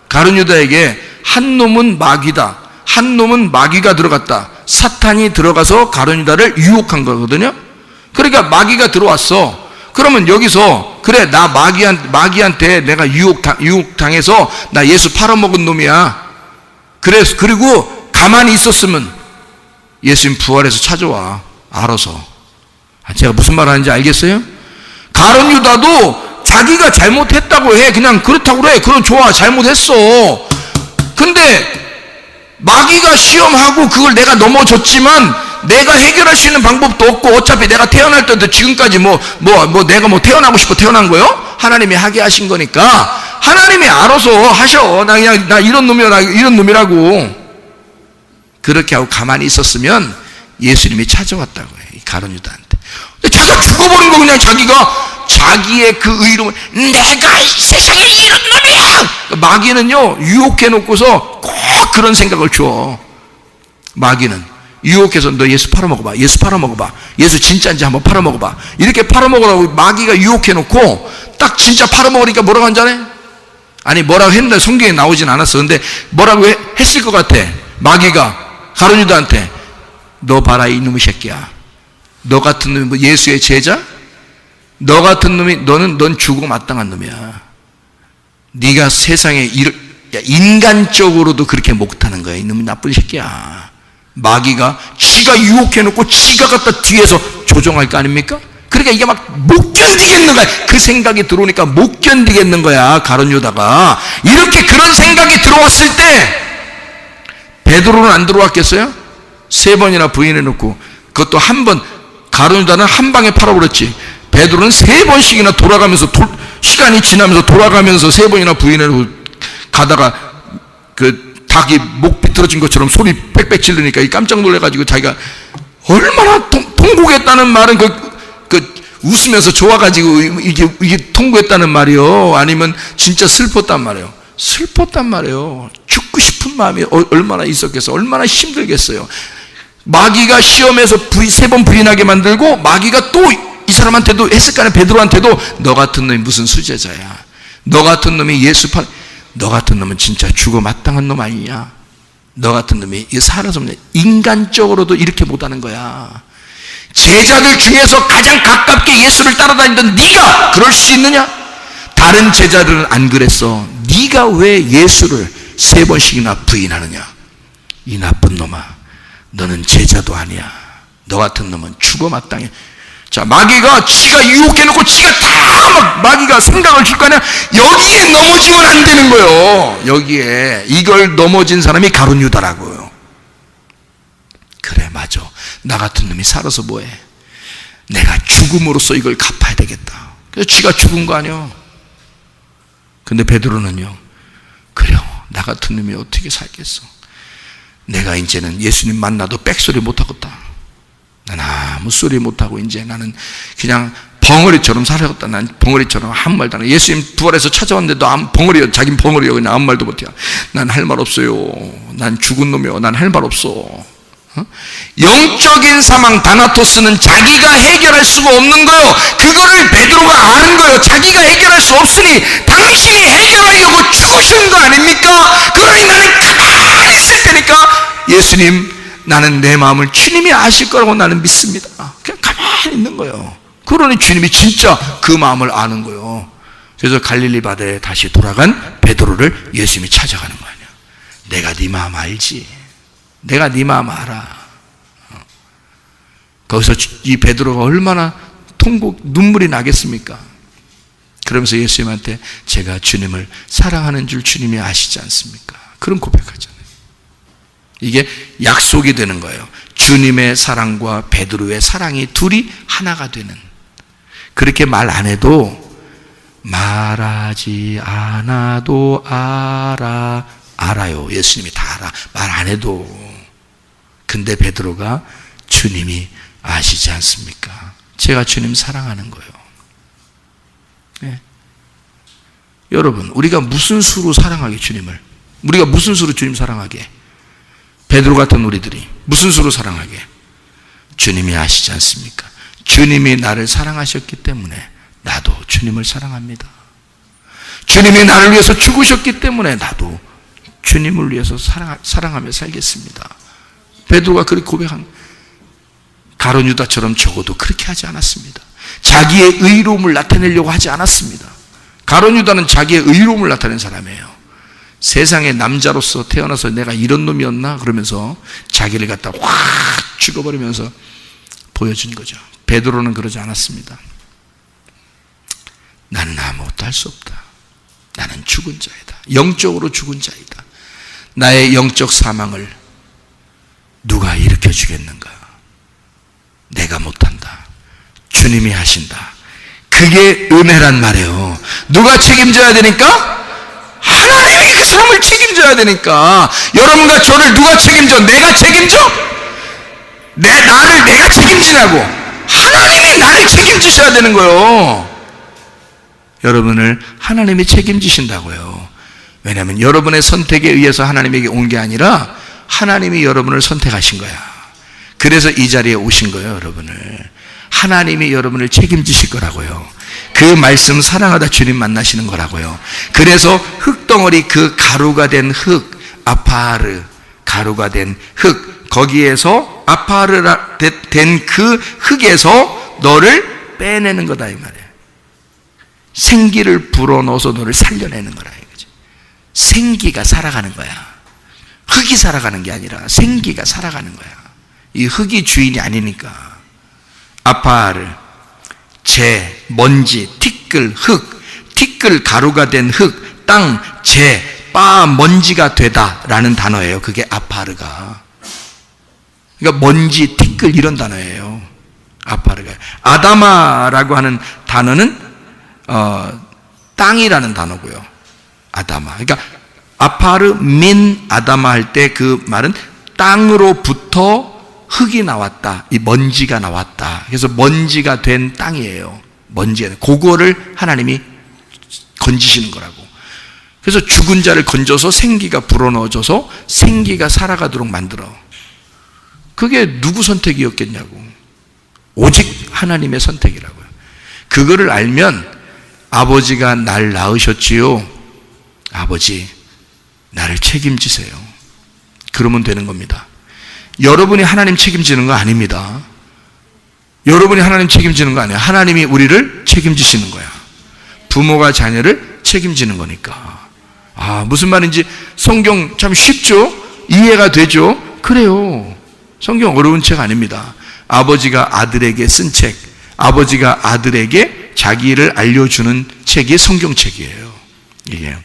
Speaker 1: 가룟 유다에게 한 놈은 마귀다, 한 놈은 마귀가 들어갔다, 사탄이 들어가서 가룟 유다를 유혹한 거거든요. 그러니까 마귀가 들어왔어. 그러면 여기서 그래, 나 마귀한테 내가 유혹당해서 나 예수 팔아먹은 놈이야. 그리고 가만히 있었으면 예수님 부활해서 찾아와. 알아서. 제가 무슨 말 하는지 알겠어요? 가룟 유다도 자기가 잘못했다고 해. 그냥 그렇다고 그래. 그럼 좋아, 잘못했어. 근데 마귀가 시험하고 그걸 내가 넘어졌지만 내가 해결할 수 있는 방법도 없고, 어차피 내가 태어날 때도 지금까지 내가 태어나고 싶어 태어난 거요? 하나님이 하게 하신 거니까 하나님이 알아서 하셔. 나 이런 놈이야, 나 이런 놈이라고. 그렇게 하고 가만히 있었으면 예수님이 찾아왔다고 해요, 이 가룟 유다한테. 근데 자기가 죽어버린 거, 그냥 자기의 그 의로움을, 내가 이 세상에 이런 놈이야! 마귀는요, 유혹해놓고서 꼭 그런 생각을 줘. 마귀는 유혹해서 너 예수 팔아먹어봐, 예수 팔아먹어봐, 예수 진짜인지 한번 팔아먹어봐, 이렇게 팔아먹으라고 마귀가 유혹해놓고 딱 진짜 팔아먹으니까 뭐라고 한지 알아요? 아니, 뭐라고 했는데 성경에 나오진 않았어. 근데 뭐라고 했을 것 같아. 마귀가 가룟 유다한테, 너 봐라, 이놈의 새끼야. 너 같은 놈이 뭐 예수의 제자? 너 같은 놈이, 넌 죽어 마땅한 놈이야. 네가 세상에 인간적으로도 그렇게 못하는 거야. 이놈이 나쁜 새끼야. 마귀가 지가 유혹해놓고 지가 갖다 뒤에서 조종할 거 아닙니까? 그러니까 이게 막 못 견디겠는 거야. 그 생각이 들어오니까 못 견디겠는 거야, 가룟 유다가. 이렇게 그런 생각이 들어왔을 때 베드로는 안 들어왔겠어요? 3번이나 부인해놓고, 그것도 한 번, 가룟 유다는 한 방에 팔아버렸지. 베드로는 3번씩이나 돌아가면서, 시간이 지나면서 돌아가면서 3번이나 부인해놓고 가다가 그 닭이 목 비틀어진 것처럼 소리 빽빽 지르니까 깜짝 놀래가지고 자기가 얼마나 통곡했다는 말은 웃으면서 좋아가지고 이게 통곡했다는 말이요? 아니면 진짜 슬펐단 말이에요? 슬펐단 말이에요. 죽고 싶은 마음이 얼마나 있었겠어. 얼마나 힘들겠어요. 마귀가 시험에서 3번 부인하게 만들고, 마귀가 또 이 사람한테도 했을 거 아니야. 베드로한테도 너 같은 놈이 무슨 수제자야, 너 같은 놈이 너 같은 놈은 진짜 죽어 마땅한 놈 아니냐, 너 같은 놈이 살아서 인간적으로도 이렇게 못하는 거야. 제자들 중에서 가장 가깝게 예수를 따라다니던 네가 그럴 수 있느냐? 다른 제자들은 안 그랬어. 네가 왜 예수를 3번씩이나 부인하느냐? 이 나쁜 놈아, 너는 제자도 아니야. 너 같은 놈은 죽어 마땅해. 자, 마귀가 지가 유혹해놓고 지가 다 마귀가 생각을 줄 거 아니야. 여기에 넘어지면 안 되는 거예요. 여기에 이걸 넘어진 사람이 가룟 유다라고요. 그래, 맞아. 나 같은 놈이 살아서 뭐해? 내가 죽음으로써 이걸 갚아야 되겠다. 그래서 지가 죽은 거 아니야. 근데 베드로는요, 그래요, 나 같은 놈이 어떻게 살겠어? 내가 이제는 예수님 만나도 빽소리 못하겠다. 난 아무 소리 못하고 이제 나는 그냥 벙어리처럼 살아갔다. 난 벙어리처럼 아무 말도 안 해. 예수님 부활해서 찾아왔는데도 자긴 벙어리요. 그냥 아무 말도 못해. 난 할 말 없어요. 난 죽은 놈이요. 난 할 말 없어. 영적인 사망, 다나토스는 자기가 해결할 수가 없는 거예요. 그거를 베드로가 아는 거예요. 자기가 해결할 수 없으니 당신이 해결하려고 죽으신 거 아닙니까? 그러니 나는 예수님, 나는 내 마음을 주님이 아실 거라고 나는 믿습니다. 그냥 가만히 있는 거예요. 그러니 주님이 진짜 그 마음을 아는 거예요. 그래서 갈릴리 바다에 다시 돌아간 베드로를 예수님이 찾아가는 거 아니야. 내가 네 마음 알지. 내가 네 마음 알아. 거기서 이 베드로가 얼마나 눈물이 나겠습니까? 그러면서 예수님한테 제가 주님을 사랑하는 줄 주님이 아시지 않습니까? 그런 고백하잖아요. 이게 약속이 되는 거예요. 주님의 사랑과 베드로의 사랑이 둘이 하나가 되는. 그렇게 말 안 해도 말하지 않아도 알아요. 예수님이 다 알아. 말 안 해도. 근데 베드로가 주님이 아시지 않습니까? 제가 주님 사랑하는 거예요. 네. 여러분, 우리가 무슨 수로 사랑하게 주님을? 우리가 무슨 수로 주님 사랑하게? 베드로 같은 우리들이 무슨 수로 사랑하게? 주님이 아시지 않습니까? 주님이 나를 사랑하셨기 때문에 나도 주님을 사랑합니다. 주님이 나를 위해서 죽으셨기 때문에 나도 주님을 위해서 사랑하며 살겠습니다. 베드로가 그렇게 고백한. 가룟 유다처럼 적어도 그렇게 하지 않았습니다. 자기의 의로움을 나타내려고 하지 않았습니다. 가룟 유다는 자기의 의로움을 나타낸 사람이에요. 세상에 남자로서 태어나서 내가 이런 놈이었나? 그러면서 자기를 갖다 확 죽어버리면서 보여준 거죠. 베드로는 그러지 않았습니다. 나는 아무것도 할 수 없다. 나는 죽은 자이다. 영적으로 죽은 자이다. 나의 영적 사망을 누가 일으켜 주겠는가? 내가 못한다. 주님이 하신다. 그게 은혜란 말이에요. 누가 책임져야 되니까? 하나님이 그 사람을 책임져야 되니까. 여러분과 저를 누가 책임져? 내가 책임져? 나를 내가 책임지라고. 하나님이 나를 책임지셔야 되는 거예요. 여러분을 하나님이 책임지신다고요. 왜냐하면 여러분의 선택에 의해서 하나님에게 온 게 아니라 하나님이 여러분을 선택하신 거야. 그래서 이 자리에 오신 거예요. 여러분을 하나님이 여러분을 책임지실 거라고요. 그 말씀 사랑하다 주님 만나시는 거라고요. 그래서 흙덩어리, 그 가루가 된 흙, 아파르, 가루가 된 흙, 거기에서 아파르 된 그 흙에서 너를 빼내는 거다 이 말이에요. 생기를 불어넣어서 너를 살려내는 거라 이거지. 생기가 살아가는 거야. 흙이 살아가는 게 아니라 생기가 살아가는 거야. 이 흙이 주인이 아니니까. 아파르, 재, 먼지, 티끌, 흙, 티끌 가루가 된 흙, 땅, 재, 빠, 먼지가 되다라는 단어예요. 그게 아파르가. 그러니까 먼지, 티끌 이런 단어예요. 아파르가. 아다마라고 하는 단어는 땅이라는 단어고요. 아다마. 그러니까 아파르 민 아다마 할 때 그 말은 땅으로부터 흙이 나왔다. 이 먼지가 나왔다. 그래서 먼지가 된 땅이에요. 먼지가 된. 그거를 하나님이 건지시는 거라고. 그래서 죽은 자를 건져서 생기가 불어넣어져서 생기가 살아가도록 만들어. 그게 누구 선택이었겠냐고. 오직 하나님의 선택이라고요. 그거를 알면 아버지가 날 낳으셨지요. 아버지, 나를 책임지세요. 그러면 되는 겁니다. 여러분이 하나님 책임지는 거 아닙니다. 여러분이 하나님 책임지는 거 아니에요. 하나님이 우리를 책임지시는 거야. 부모가 자녀를 책임지는 거니까. 무슨 말인지 성경 참 쉽죠? 이해가 되죠? 그래요. 성경 어려운 책 아닙니다. 아버지가 아들에게 쓴 책, 아버지가 아들에게 자기를 알려주는 책이 성경책이에요. 이게.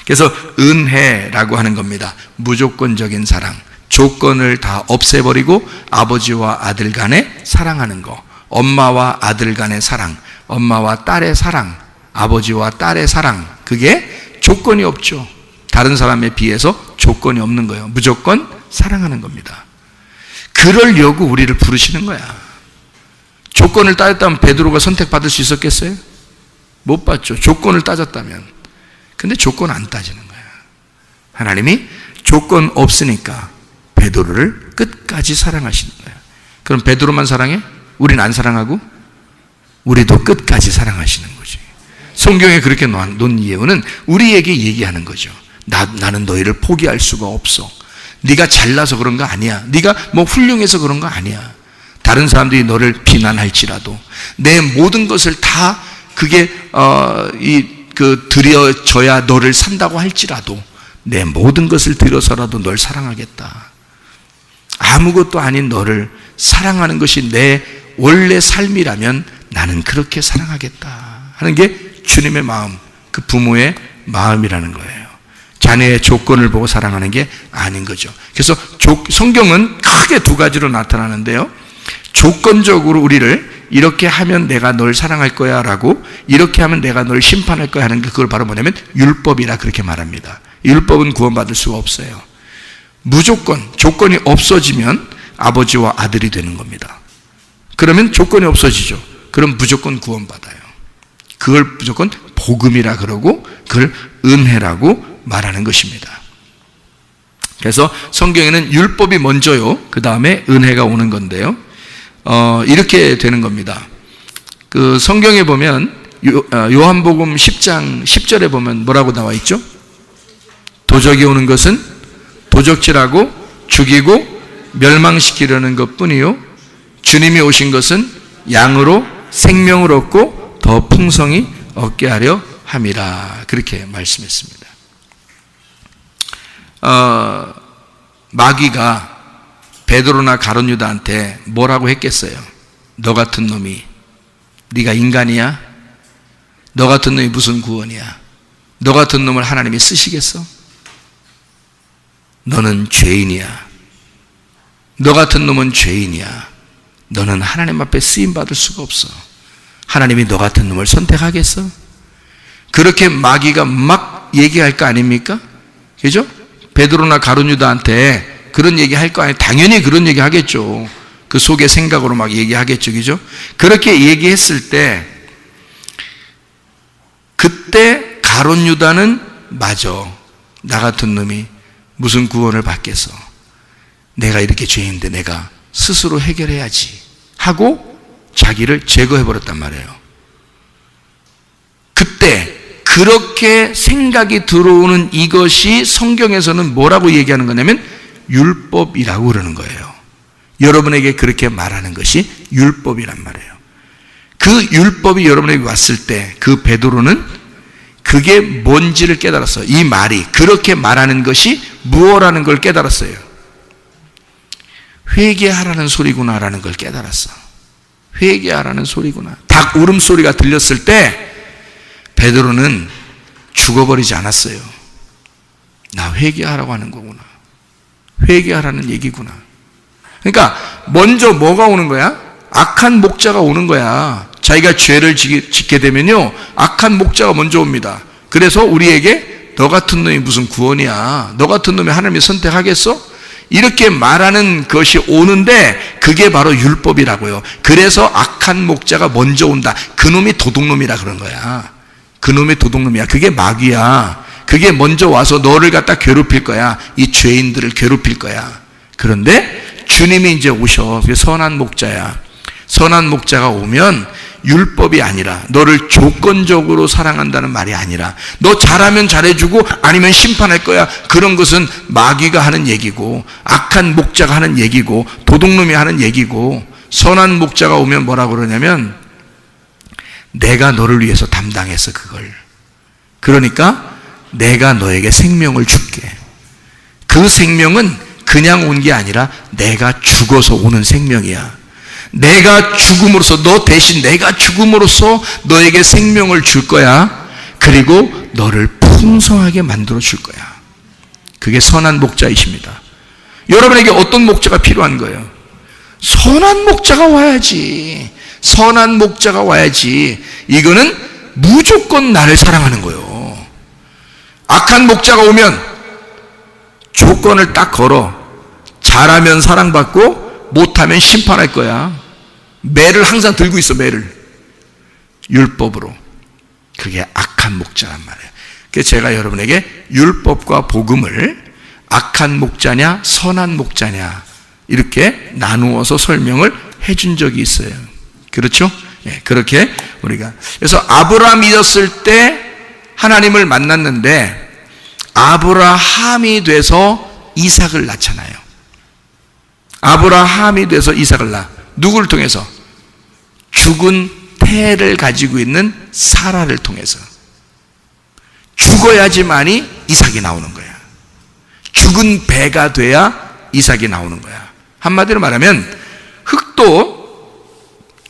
Speaker 1: 그래서 은혜라고 하는 겁니다. 무조건적인 사랑. 조건을 다 없애버리고 아버지와 아들 간에 사랑하는 거. 엄마와 아들 간의 사랑, 엄마와 딸의 사랑, 아버지와 딸의 사랑. 그게 조건이 없죠. 다른 사람에 비해서 조건이 없는 거예요. 무조건 사랑하는 겁니다. 그러려고 우리를 부르시는 거야. 조건을 따졌다면 베드로가 선택받을 수 있었겠어요? 못 받죠. 조건을 따졌다면. 근데 조건 안 따지는 거야. 하나님이 조건 없으니까 베드로를 끝까지 사랑하시는 거야. 그럼 베드로만 사랑해? 우린 안 사랑하고? 우리도 끝까지 사랑하시는 거지. 성경에 그렇게 놓은 이유는 우리에게 얘기하는 거죠. 나는 너희를 포기할 수가 없어. 네가 잘나서 그런 거 아니야. 네가 뭐 훌륭해서 그런 거 아니야. 다른 사람들이 너를 비난할지라도 내 모든 것을 다 그게 드려져야 너를 산다고 할지라도 내 모든 것을 들여서라도 널 사랑하겠다. 아무것도 아닌 너를 사랑하는 것이 내 원래 삶이라면 나는 그렇게 사랑하겠다 하는 게 주님의 마음, 그 부모의 마음이라는 거예요. 자녀의 조건을 보고 사랑하는 게 아닌 거죠. 그래서 성경은 크게 두 가지로 나타나는데요. 조건적으로 우리를 이렇게 하면 내가 널 사랑할 거야 라고, 이렇게 하면 내가 널 심판할 거야 하는 게, 그걸 바로 뭐냐면 율법이라 그렇게 말합니다. 율법은 구원받을 수가 없어요. 무조건 조건이 없어지면 아버지와 아들이 되는 겁니다. 그러면 조건이 없어지죠. 그럼 무조건 구원받아요. 그걸 무조건 복음이라 그러고 그걸 은혜라고 말하는 것입니다. 그래서 성경에는 율법이 먼저요, 그 다음에 은혜가 오는 건데요. 이렇게 되는 겁니다. 그 성경에 보면 요한복음 10장 10절에 보면 뭐라고 나와 있죠? 도적이 오는 것은 도적질하고 죽이고 멸망시키려는 것뿐이요, 주님이 오신 것은 양으로 생명을 얻고 더 풍성히 얻게 하려 함이라, 그렇게 말씀했습니다. 마귀가 베드로나 가룟 유다한테 뭐라고 했겠어요? 너 같은 놈이, 네가 인간이야? 너 같은 놈이 무슨 구원이야? 너 같은 놈을 하나님이 쓰시겠어? 너는 죄인이야. 너 같은 놈은 죄인이야. 너는 하나님 앞에 쓰임받을 수가 없어. 하나님이 너 같은 놈을 선택하겠어? 그렇게 마귀가 막 얘기할 거 아닙니까? 그죠? 베드로나 가룟 유다한테 그런 얘기 할 거 아니에요. 당연히 그런 얘기 하겠죠. 그 속의 생각으로 막 얘기하겠죠. 그죠? 그렇게 얘기했을 때, 그때 가룟 유다는 맞아, 나 같은 놈이 무슨 구원을 받겠어. 내가 이렇게 죄인인데 내가 스스로 해결해야지 하고 자기를 제거해버렸단 말이에요. 그때 그렇게 생각이 들어오는 이것이 성경에서는 뭐라고 얘기하는 거냐면 율법이라고 그러는 거예요. 여러분에게 그렇게 말하는 것이 율법이란 말이에요. 그 율법이 여러분에게 왔을 때 그 베드로는 그게 뭔지를 깨달았어요. 이 말이, 그렇게 말하는 것이 무엇라는 걸 깨달았어요. 회개하라는 소리구나라는 걸 깨달았어. 회개하라는 소리구나. 닭 울음소리가 들렸을 때 베드로는 죽어버리지 않았어요. 나 회개하라고 하는 거구나. 회개하라는 얘기구나. 그러니까 먼저 뭐가 오는 거야? 악한 목자가 오는 거야. 자기가 죄를 짓게 되면요, 악한 목자가 먼저 옵니다. 그래서 우리에게 너 같은 놈이 무슨 구원이야, 너 같은 놈이 하나님이 선택하겠어? 이렇게 말하는 것이 오는데 그게 바로 율법이라고요. 그래서 악한 목자가 먼저 온다. 그놈이 도둑놈이라 그런 거야. 그놈이 도둑놈이야. 그게 마귀야. 그게 먼저 와서 너를 갖다 괴롭힐 거야. 이 죄인들을 괴롭힐 거야. 그런데 주님이 이제 오셔. 그게 선한 목자야. 선한 목자가 오면 율법이 아니라, 너를 조건적으로 사랑한다는 말이 아니라, 너 잘하면 잘해주고 아니면 심판할 거야, 그런 것은 마귀가 하는 얘기고, 악한 목자가 하는 얘기고, 도둑놈이 하는 얘기고, 선한 목자가 오면 뭐라고 그러냐면 내가 너를 위해서 담당했어, 그걸. 그러니까 내가 너에게 생명을 줄게. 그 생명은 그냥 온 게 아니라 내가 죽어서 오는 생명이야. 내가 죽음으로써, 너 대신 내가 죽음으로써 너에게 생명을 줄 거야. 그리고 너를 풍성하게 만들어 줄 거야. 그게 선한 목자이십니다. 여러분에게 어떤 목자가 필요한 거예요? 선한 목자가 와야지. 선한 목자가 와야지. 이거는 무조건 나를 사랑하는 거예요. 악한 목자가 오면 조건을 딱 걸어. 잘하면 사랑받고 못하면 심판할 거야. 매를 항상 들고 있어, 매를. 율법으로. 그게 악한 목자란 말이에요. 그래서 제가 여러분에게 율법과 복음을 악한 목자냐 선한 목자냐 이렇게 나누어서 설명을 해준 적이 있어요. 그렇죠? 네, 그렇게 우리가. 그래서 아브라함이었을 때 하나님을 만났는데 아브라함이 돼서 이삭을 낳잖아요. 아브라함이 돼서 이삭을 낳아. 누구를 통해서? 죽은 태를 가지고 있는 사라를 통해서. 죽어야지만이 이삭이 나오는 거야. 죽은 배가 돼야 이삭이 나오는 거야. 한마디로 말하면 흙도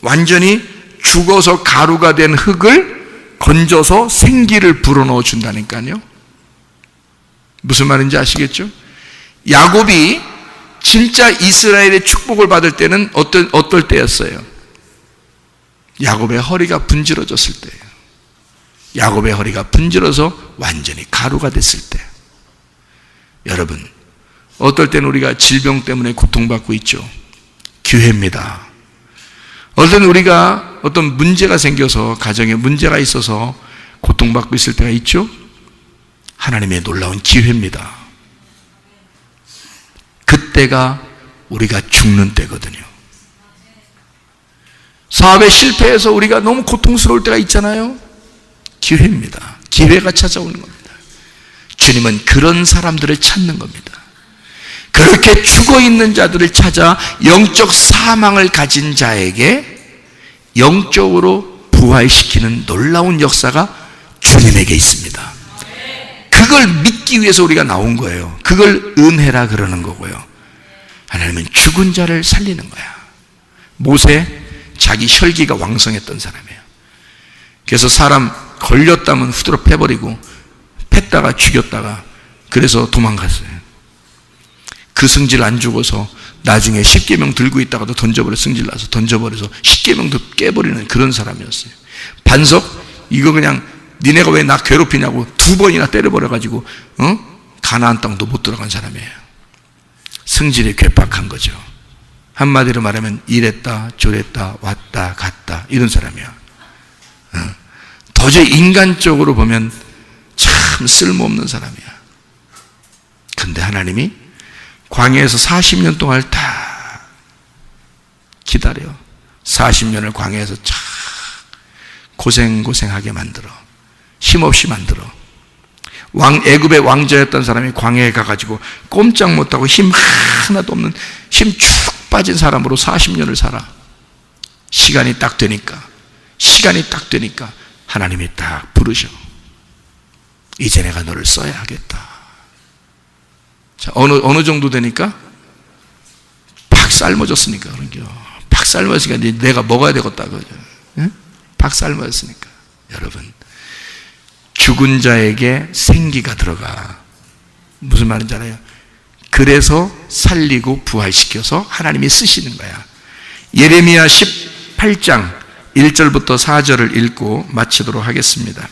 Speaker 1: 완전히 죽어서 가루가 된 흙을 건져서 생기를 불어넣어 준다니까요. 무슨 말인지 아시겠죠? 야곱이 진짜 이스라엘의 축복을 받을 때는 어떨 때였어요? 야곱의 허리가 분질러졌을 때예요. 야곱의 허리가 분질러서 완전히 가루가 됐을 때. 여러분, 어떨 때는 우리가 질병 때문에 고통받고 있죠. 기회입니다. 어떨 때는 우리가 어떤 문제가 생겨서, 가정에 문제가 있어서 고통받고 있을 때가 있죠. 하나님의 놀라운 기회입니다. 그때가 우리가 죽는 때거든요. 사업에 실패해서 우리가 너무 고통스러울 때가 있잖아요. 기회입니다. 기회가 찾아오는 겁니다. 주님은 그런 사람들을 찾는 겁니다. 그렇게 죽어있는 자들을 찾아 영적 사망을 가진 자에게 영적으로 부활시키는 놀라운 역사가 주님에게 있습니다. 그걸 믿기 위해서 우리가 나온 거예요. 그걸 은혜라 그러는 거고요. 하나님은 죽은 자를 살리는 거야. 모세, 자기 혈기가 왕성했던 사람이에요. 그래서 사람 걸렸다면 후드로 패버리고 팼다가 죽였다가 그래서 도망갔어요. 그 승질 안 죽어서 나중에 십계명 들고 있다가도 던져버려, 승질 나서 던져버려서 십계명도 깨버리는 그런 사람이었어요. 반석, 이거 그냥 니네가 왜 나 괴롭히냐고 2번이나 때려버려가지고 가나안 땅도 못 들어간 사람이에요. 승질이 괴팍한 거죠. 한마디로 말하면 이랬다 저랬다 왔다 갔다 이런 사람이야. 도저히 인간적으로 보면 참 쓸모없는 사람이야. 근데 하나님이 광야에서 40년 동안 다 기다려. 40년을 광야에서 참 고생하게 만들어. 힘없이 만들어. 애굽의 왕자였던 사람이 광야에 가가지고 꼼짝 못하고 힘 하나도 없는 힘 쭉 빠진 사람으로 40년을 살아. 시간이 딱 되니까 하나님이 딱 부르셔. 이제 내가 너를 써야 하겠다. 자, 어느 정도 되니까 팍 삶아졌으니까 그런겨. 팍 삶아졌으니까 내가 먹어야 되겠다 그죠. 응? 팍 삶아졌으니까. 여러분, 죽은 자에게 생기가 들어가. 무슨 말인지 알아요? 그래서 살리고 부활시켜서 하나님이 쓰시는 거야. 예레미야 18장 1절부터 4절을 읽고 마치도록 하겠습니다.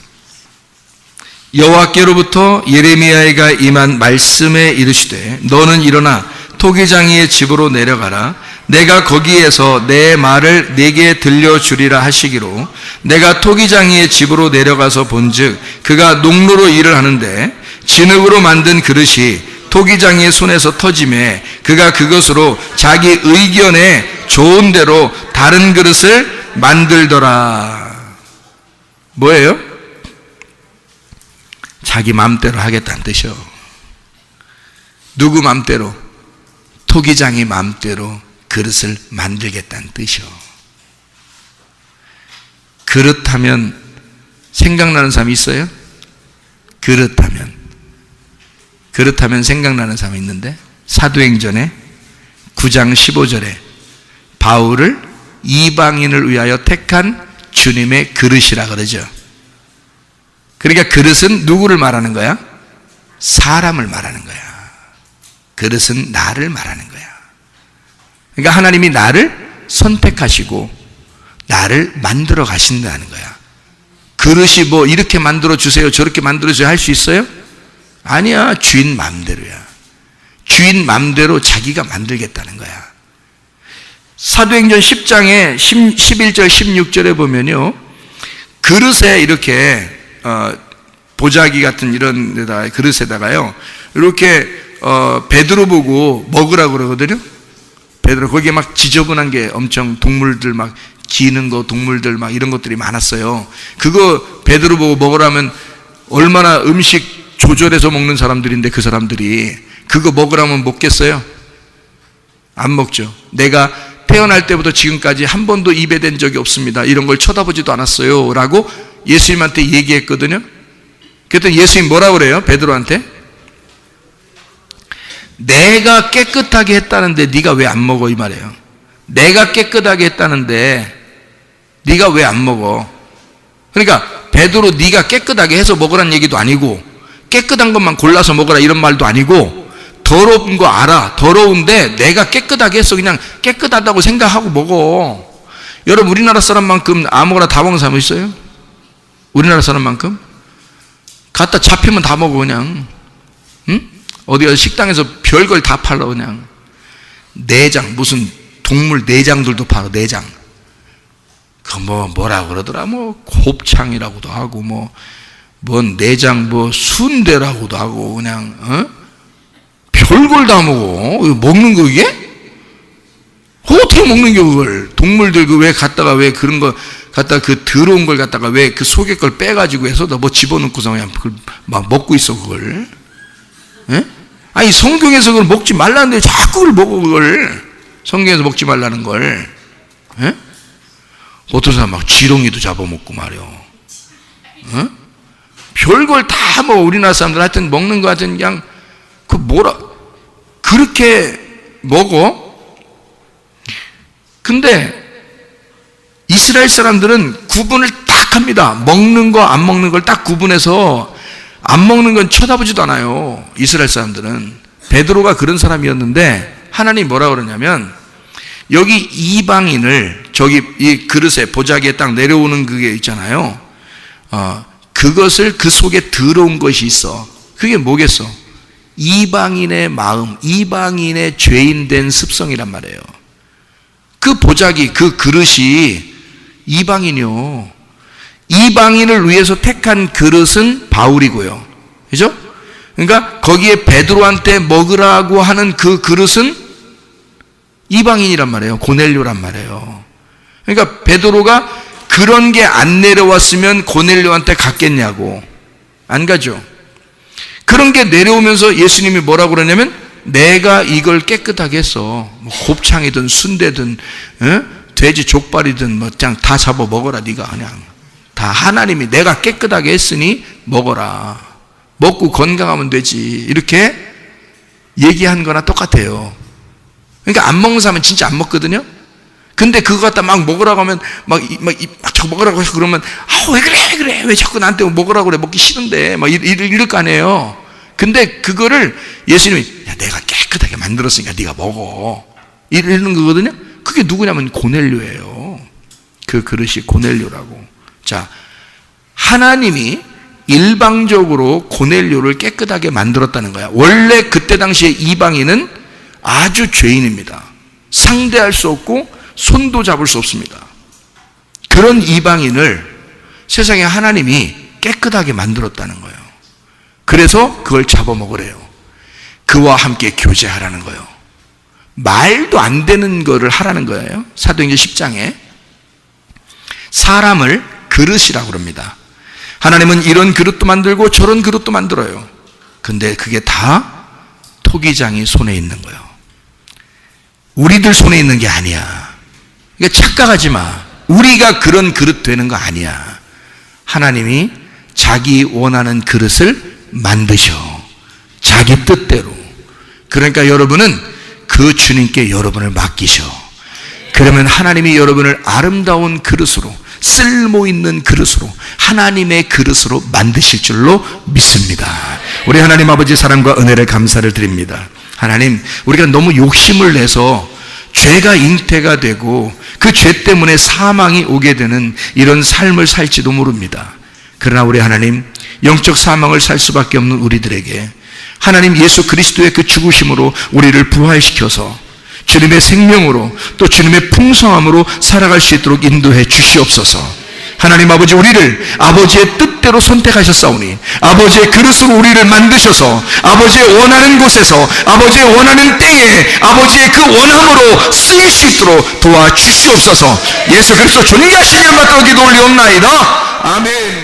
Speaker 1: 여호와께로부터 예레미야가 임한 말씀에 이르시되 너는 일어나 토기장이의 집으로 내려가라. 내가 거기에서 내 말을 네게 들려주리라 하시기로 내가 토기장이의 집으로 내려가서 본즉 그가 농로로 일을 하는데 진흙으로 만든 그릇이 토기장이의 손에서 터지매 그가 그것으로 자기 의견에 좋은 대로 다른 그릇을 만들더라. 뭐예요? 자기 맘대로 하겠다는 뜻이요. 누구 맘대로? 토기장이 맘대로 그릇을 만들겠다는 뜻이요. 그릇하면 생각나는 사람이 있어요? 그릇하면 생각나는 사람이 있는데 사도행전에 9장 15절에 바울을 이방인을 위하여 택한 주님의 그릇이라 그러죠. 그러니까 그릇은 누구를 말하는 거야? 사람을 말하는 거야. 그릇은 나를 말하는 거야. 그러니까 하나님이 나를 선택하시고 나를 만들어 가신다는 거야. 그릇이 뭐 이렇게 만들어 주세요 저렇게 만들어 주세요 할 수 있어요? 아니야. 주인 맘대로야. 주인 맘대로 자기가 만들겠다는 거야. 사도행전 10장에 11절 16절에 보면요, 그릇에 이렇게 보자기 같은 이런 데다 그릇에다가요 이렇게 베드로 보고 먹으라고 그러거든요. 베드로, 거기에 막 지저분한 게 엄청 동물들 막 기는 거, 동물들 막 이런 것들이 많았어요. 그거 베드로 보고 먹으라면 얼마나 음식 조절해서 먹는 사람들인데 그 사람들이 그거 먹으라면 먹겠어요? 안 먹죠. 내가 태어날 때부터 지금까지 한 번도 입에 댄 적이 없습니다. 이런 걸 쳐다보지도 않았어요. 라고 예수님한테 얘기했거든요. 그랬더니 예수님 뭐라고 그래요? 베드로한테? 내가 깨끗하게 했다는데 네가 왜 안 먹어? 이 말이에요. 내가 깨끗하게 했다는데 네가 왜 안 먹어? 그러니까 베드로 네가 깨끗하게 해서 먹으라는 얘기도 아니고 깨끗한 것만 골라서 먹으라 이런 말도 아니고 더러운 거 알아. 더러운데 내가 깨끗하게 해서 그냥 깨끗하다고 생각하고 먹어. 여러분 우리나라 사람만큼 아무거나 다 먹는 사람 있어요? 우리나라 사람만큼? 갖다 잡히면 다 먹어 그냥. 응? 어디 가서 식당에서 별걸 다 팔러 그냥. 내장 무슨 동물 내장들도 팔아. 내장. 그 뭐라 그러더라. 곱창이라고도 하고 뭔 내장 순대라고도 하고 그냥 별걸 다 먹어. 먹는 거 이게? 어떻게 먹는 게 그걸? 동물들 왜 갖다가 왜 그런 거 갖다가 그 더러운 걸 갖다가 왜 그 속에 걸 빼가지고 해서 너 집어넣고서 그냥 그걸 막 먹고 있어 그걸? 예? 아니 성경에서 그걸 먹지 말라는데 자꾸 그걸 먹어 그걸. 성경에서 먹지 말라는 걸. 예? 어떤 사람 막 지렁이도 잡아먹고 말이요. 별걸 다 먹어. 우리나라 사람들 하여튼 먹는 거 하여튼 그냥 그렇게 먹어. 근데 이스라엘 사람들은 구분을 딱 합니다. 먹는 거 안 먹는 걸 딱 구분해서 안 먹는 건 쳐다보지도 않아요. 이스라엘 사람들은. 베드로가 그런 사람이었는데 하나님이 뭐라 그러냐면 여기 이방인을 저기 이 그릇에 보자기에 딱 내려오는 그게 있잖아요. 그것을 그 속에 더러운 것이 있어. 그게 뭐겠어? 이방인의 마음, 이방인의 죄인된 습성이란 말이에요. 그 보자기, 그 그릇이 이방인이요. 이방인을 위해서 택한 그릇은 바울이고요. 그죠? 그러니까 거기에 베드로한테 먹으라고 하는 그 그릇은 이방인이란 말이에요. 고넬료란 말이에요. 그러니까 베드로가 그런 게 안 내려왔으면 고넬료한테 갔겠냐고. 안 가죠. 그런 게 내려오면서 예수님이 뭐라고 그러냐면 내가 이걸 깨끗하게 했어. 곱창이든 순대든 돼지 족발이든 그냥 다 잡아 먹어라. 네가 그냥 다 하나님이 내가 깨끗하게 했으니 먹어라. 먹고 건강하면 되지. 이렇게 얘기한 거나 똑같아요. 그러니까 안 먹는 사람은 진짜 안 먹거든요. 근데 그거 갖다 막 먹으라고 하면 막 자꾸 먹으라고 해서 그러면 왜 그래 왜 자꾸 나한테 먹으라고 그래 먹기 싫은데 막 이럴 거 아니에요. 근데 그거를 예수님이 야 내가 깨끗하게 만들었으니까 네가 먹어 이러는 거거든요. 그게 누구냐면 고넬료예요. 그 그릇이 고넬료라고. 자, 하나님이 일방적으로 고넬료를 깨끗하게 만들었다는 거야. 원래 그때 당시에 이방인은 아주 죄인입니다. 상대할 수 없고 손도 잡을 수 없습니다. 그런 이방인을 세상에 하나님이 깨끗하게 만들었다는 거예요. 그래서 그걸 잡아먹으래요. 그와 함께 교제하라는 거예요. 말도 안 되는 거를 하라는 거예요. 사도행전 10장에 사람을 그릇이라고 그럽니다. 하나님은 이런 그릇도 만들고 저런 그릇도 만들어요. 근데 그게 다 토기장이 손에 있는 거예요. 우리들 손에 있는 게 아니야. 그러니까 착각하지 마. 우리가 그런 그릇 되는 거 아니야. 하나님이 자기 원하는 그릇을 만드셔. 자기 뜻대로. 그러니까 여러분은 그 주님께 여러분을 맡기셔. 그러면 하나님이 여러분을 아름다운 그릇으로, 쓸모 있는 그릇으로, 하나님의 그릇으로 만드실 줄로 믿습니다. 우리 하나님 아버지 사랑과 은혜를 감사를 드립니다. 하나님, 우리가 너무 욕심을 내서 죄가 잉태가 되고 그 죄 때문에 사망이 오게 되는 이런 삶을 살지도 모릅니다. 그러나 우리 하나님, 영적 사망을 살 수밖에 없는 우리들에게 하나님 예수 그리스도의 그 죽으심으로 우리를 부활시켜서 주님의 생명으로 또 주님의 풍성함으로 살아갈 수 있도록 인도해 주시옵소서. 하나님 아버지, 우리를 아버지의 뜻대로 선택하셨사오니 아버지의 그릇으로 우리를 만드셔서 아버지의 원하는 곳에서 아버지의 원하는 때에 아버지의 그 원함으로 쓰일 수 있도록 도와주시옵소서. 예수 그리스도 존귀하신 이름 받들어 기도 올리옵나이다. 아멘.